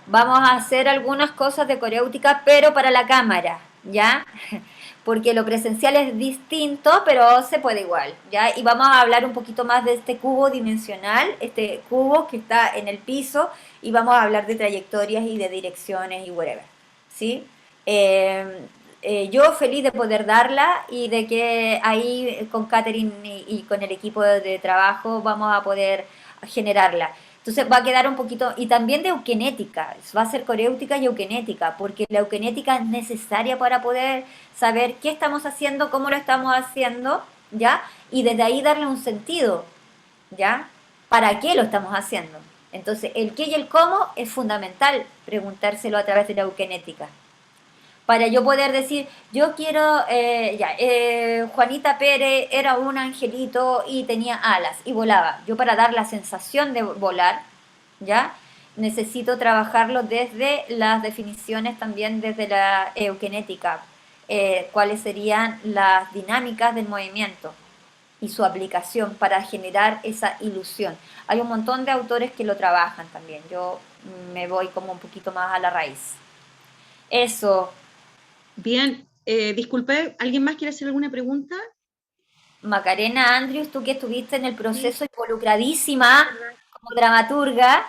vamos a hacer algunas cosas de coreótica, pero para la cámara, ¿ya? Porque lo presencial es distinto, pero se puede igual, ¿ya? Y vamos a hablar un poquito más de este cubo dimensional, este cubo que está en el piso, y vamos a hablar de trayectorias y de direcciones y whatever, ¿sí? Yo feliz de poder darla y de que ahí con Catherine y con el equipo de trabajo vamos a poder generarla. Entonces va a quedar un poquito, y también de eugenética, va a ser coréutica y eugenética, porque la eugenética es necesaria para poder saber qué estamos haciendo, cómo lo estamos haciendo, ¿ya? Y desde ahí darle un sentido, ¿ya? ¿Para qué lo estamos haciendo? Entonces, el qué y el cómo es fundamental preguntárselo a través de la eugenética. Para yo poder decir, yo quiero, Juanita Pérez era un angelito y tenía alas y volaba. Yo para dar la sensación de volar, ¿ya? Necesito trabajarlo desde las definiciones, también desde la eugenética, cuáles serían las dinámicas del movimiento y su aplicación para generar esa ilusión. Hay un montón de autores que lo trabajan también. Yo me voy como un poquito más a la raíz. Eso. Bien, disculpe, ¿alguien más quiere hacer alguna pregunta? Macarena Andrews, tú que estuviste en el proceso involucradísima como dramaturga.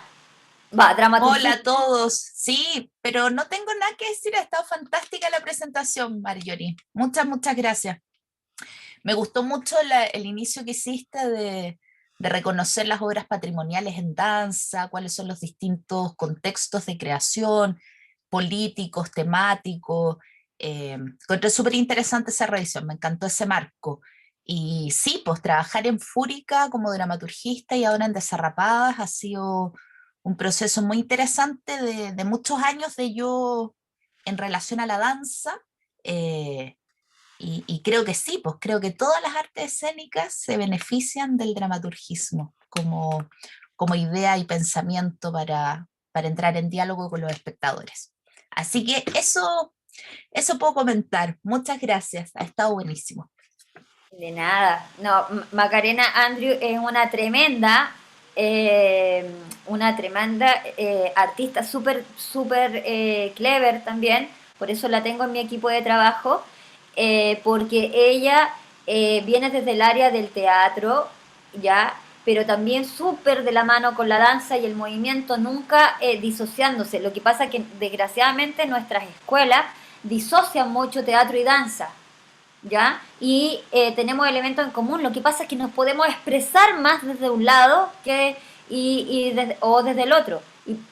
Hola a todos. Sí, pero no tengo nada que decir. Ha estado fantástica la presentación, Marjorie. Muchas, muchas gracias. Me gustó mucho el inicio que hiciste de reconocer las obras patrimoniales en danza, cuáles son los distintos contextos de creación, políticos, temáticos. Encontré súper interesante esa revisión, me encantó ese marco. Y sí, pues trabajar en Fúrica como dramaturgista y ahora en Desarrapadas ha sido un proceso muy interesante de muchos años de yo en relación a la danza, y creo que sí, pues creo que todas las artes escénicas se benefician del dramaturgismo como idea y pensamiento para entrar en diálogo con los espectadores. Así que eso puedo comentar. Muchas gracias, ha estado buenísimo. De nada. No, Macarena Andrew es una tremenda artista, súper, súper clever también. Por eso la tengo en mi equipo de trabajo, porque ella viene desde el área del teatro, ¿ya? Pero también súper de la mano con la danza y el movimiento, nunca disociándose. Lo que pasa es que desgraciadamente nuestras escuelas disocian mucho teatro y danza, ¿ya? Y tenemos elementos en común. Lo que pasa es que nos podemos expresar más desde un lado o desde el otro,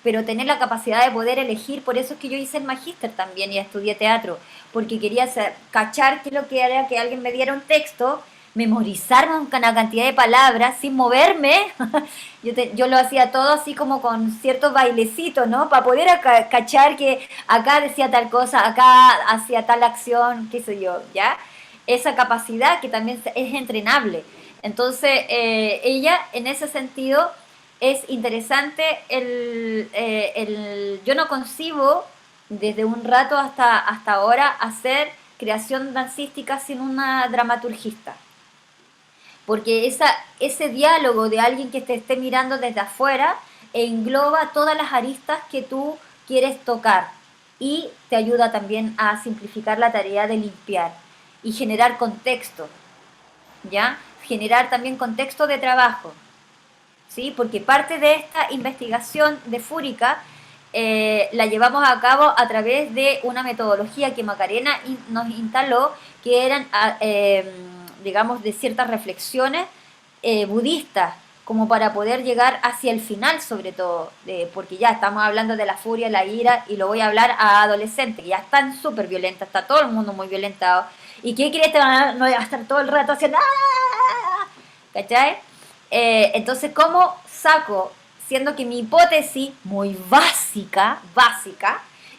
pero tener la capacidad de poder elegir. Por eso es que yo hice el magíster también y estudié teatro, porque quería cachar qué es lo que era que alguien me diera un texto, memorizarme una cantidad de palabras sin moverme. Yo lo hacía todo así como con ciertos bailecitos, ¿no? Para poder cachar que acá decía tal cosa, acá hacía tal acción, qué sé yo, ¿ya? Esa capacidad que también es entrenable. Entonces, ella en ese sentido es interesante. Yo no concibo desde un rato hasta ahora hacer creación dancística sin una dramaturgista, porque ese diálogo de alguien que te esté mirando desde afuera e engloba todas las aristas que tú quieres tocar y te ayuda también a simplificar la tarea de limpiar y generar contexto, ¿ya? Generar también contexto de trabajo, ¿sí? Porque parte de esta investigación de Fúrica la llevamos a cabo a través de una metodología que Macarena nos instaló, que eran, digamos, de ciertas reflexiones budistas, como para poder llegar hacia el final, sobre todo, porque ya estamos hablando de la furia, la ira, y lo voy a hablar a adolescentes, que ya están súper violentas, está todo el mundo muy violentado. ¿Y qué crees? No va a estar todo el rato haciendo ¡ah! ¿Cachai? Entonces, ¿cómo saco? Siendo que mi hipótesis, muy básica,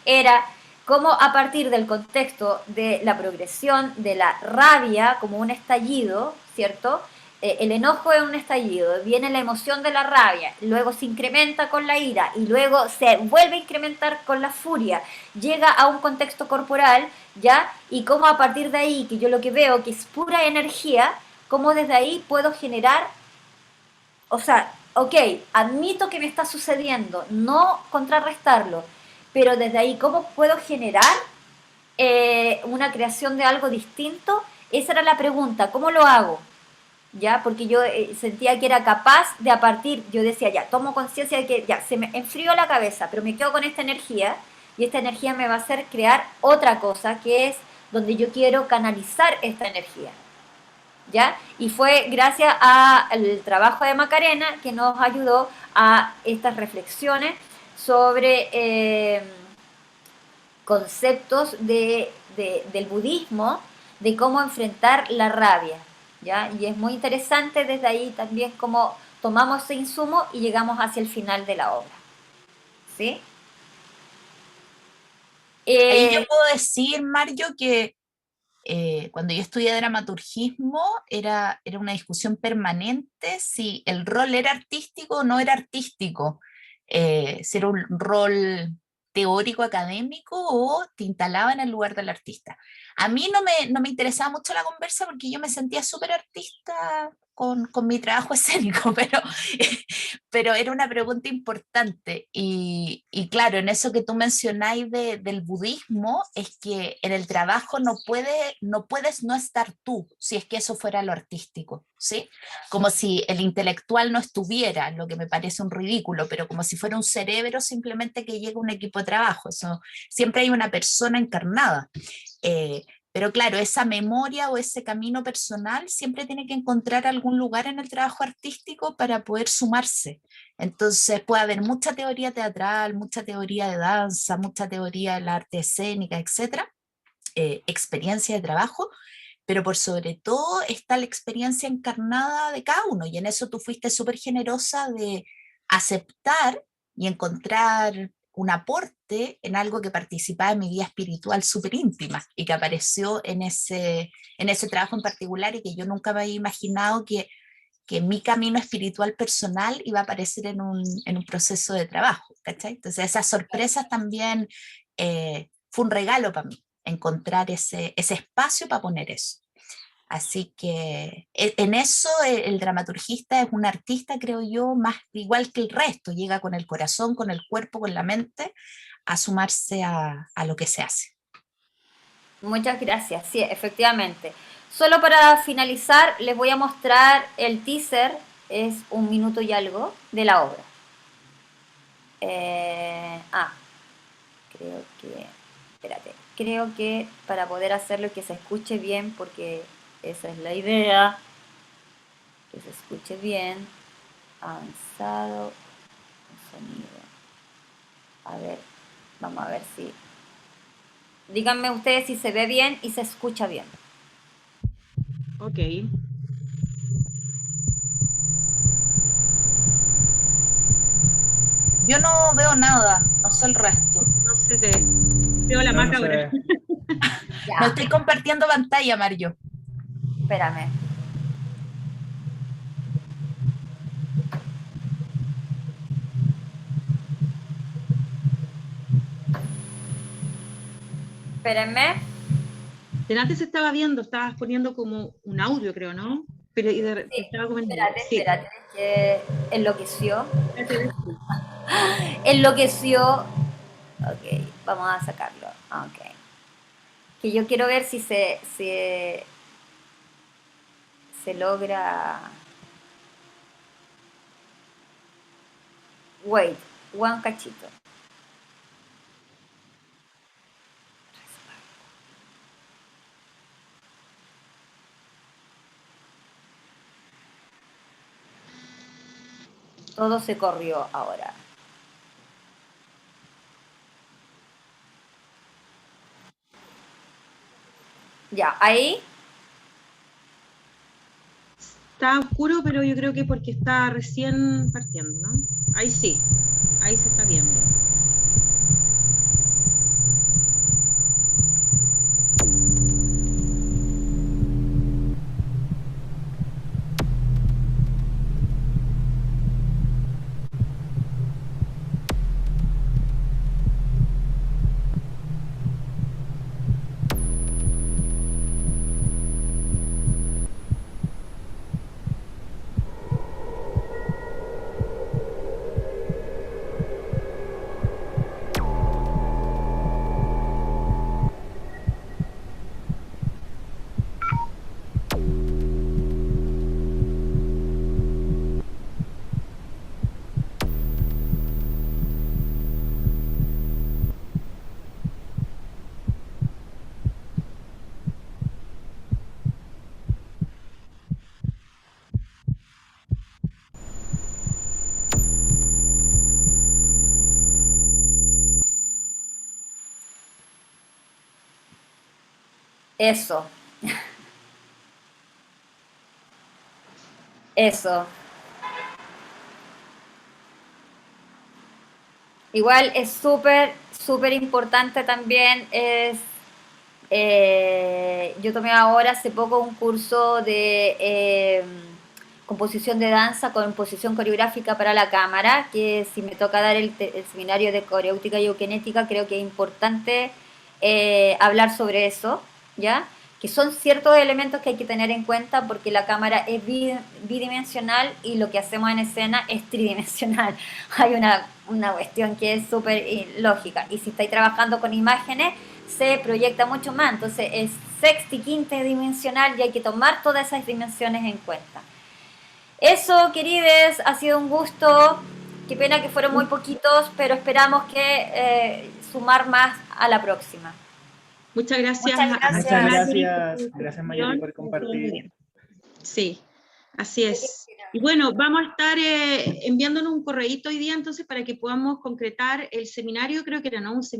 era cómo a partir del contexto de la progresión de la rabia como un estallido, ¿cierto? El enojo es un estallido, viene la emoción de la rabia, luego se incrementa con la ira y luego se vuelve a incrementar con la furia, llega a un contexto corporal, ¿ya? Y cómo a partir de ahí, que yo lo que veo que es pura energía, cómo desde ahí puedo generar, o sea, ok, admito que me está sucediendo, no contrarrestarlo, pero desde ahí, ¿cómo puedo generar una creación de algo distinto? Esa era la pregunta, ¿cómo lo hago? ¿Ya? Porque yo sentía que era capaz de a partir, yo decía, ya, tomo conciencia de que ya, se me enfrió la cabeza, pero me quedo con esta energía, y esta energía me va a hacer crear otra cosa, que es donde yo quiero canalizar esta energía. ¿Ya? Y fue gracias al trabajo de Macarena que nos ayudó a estas reflexiones sobre conceptos del budismo, de cómo enfrentar la rabia, ¿ya? Y es muy interesante desde ahí también cómo tomamos ese insumo y llegamos hacia el final de la obra, ¿sí? Ahí yo puedo decir, Mario, que cuando yo estudié dramaturgismo era una discusión permanente si el rol era artístico o no era artístico, si era un rol teórico académico o te instalaba en el lugar del artista. A mí no me interesaba mucho la conversa porque yo me sentía súper artista con mi trabajo escénico, pero era una pregunta importante. Y claro, en eso que tú mencionáis del budismo, es que en el trabajo no puedes no estar tú, si es que eso fuera lo artístico, ¿sí? Como si el intelectual no estuviera, lo que me parece un ridículo, pero como si fuera un cerebro simplemente que llega un equipo de trabajo. Eso, siempre hay una persona encarnada. Pero claro, esa memoria o ese camino personal siempre tiene que encontrar algún lugar en el trabajo artístico para poder sumarse. Entonces puede haber mucha teoría teatral, mucha teoría de danza, mucha teoría de la arte escénica, etcétera, experiencia de trabajo, pero por sobre todo está la experiencia encarnada de cada uno, y en eso tú fuiste súper generosa de aceptar y encontrar un aporte en algo que participaba en mi vida espiritual súper íntima y que apareció en ese trabajo en particular, y que yo nunca me había imaginado que mi camino espiritual personal iba a aparecer en un proceso de trabajo, ¿cachai? Entonces esas sorpresas también fue un regalo para mí, encontrar ese espacio para poner eso. Así que en eso el dramaturgista es un artista, creo yo, más igual que el resto, llega con el corazón, con el cuerpo, con la mente, a sumarse a lo que se hace. Muchas gracias, sí, efectivamente. Solo para finalizar, les voy a mostrar el teaser, es 1 minuto y algo, de la obra. Creo que para poder hacerlo y que se escuche bien, porque esa es la idea, que se escuche bien, avanzado, sonido. A ver, vamos a ver si... Díganme ustedes si se ve bien y se escucha bien. Ok. Yo no veo nada, no sé el resto. No sé, veo la marca ahora. No estoy compartiendo pantalla, Mario. Espérame. Espérenme. Delante se estaba viendo, estabas poniendo como un audio, creo, ¿no? Pero Sí, estaba comentando. espérate, que enloqueció. Enloqueció. Ok, vamos a sacarlo. Ok. Que yo quiero ver si se logra. Wait, one cachito. Todo se corrió ahora. Ya, ahí. Está oscuro, pero yo creo que porque está recién partiendo, ¿no? Ahí sí, ahí se está viendo. Eso. Eso. Igual es súper importante también yo tomé ahora hace poco un curso de composición de danza, composición coreográfica para la cámara, que si me toca dar el seminario de coreótica y eugenética, creo que es importante hablar sobre eso, ¿ya? Que son ciertos elementos que hay que tener en cuenta porque la cámara es bidimensional y lo que hacemos en escena es tridimensional. Hay una cuestión que es súper lógica. Y si estáis trabajando con imágenes, se proyecta mucho más. Entonces es sexta y quinta dimensional y hay que tomar todas esas dimensiones en cuenta. Eso, querides, ha sido un gusto. Qué pena que fueron muy poquitos, pero esperamos que sumar más a la próxima. Muchas gracias. Muchas gracias. Muchas gracias. Gracias, Mayuri, por compartir. Sí, así es. Y bueno, vamos a estar enviándonos un correíto hoy día entonces para que podamos concretar el seminario, creo que era, ¿no? Un seminario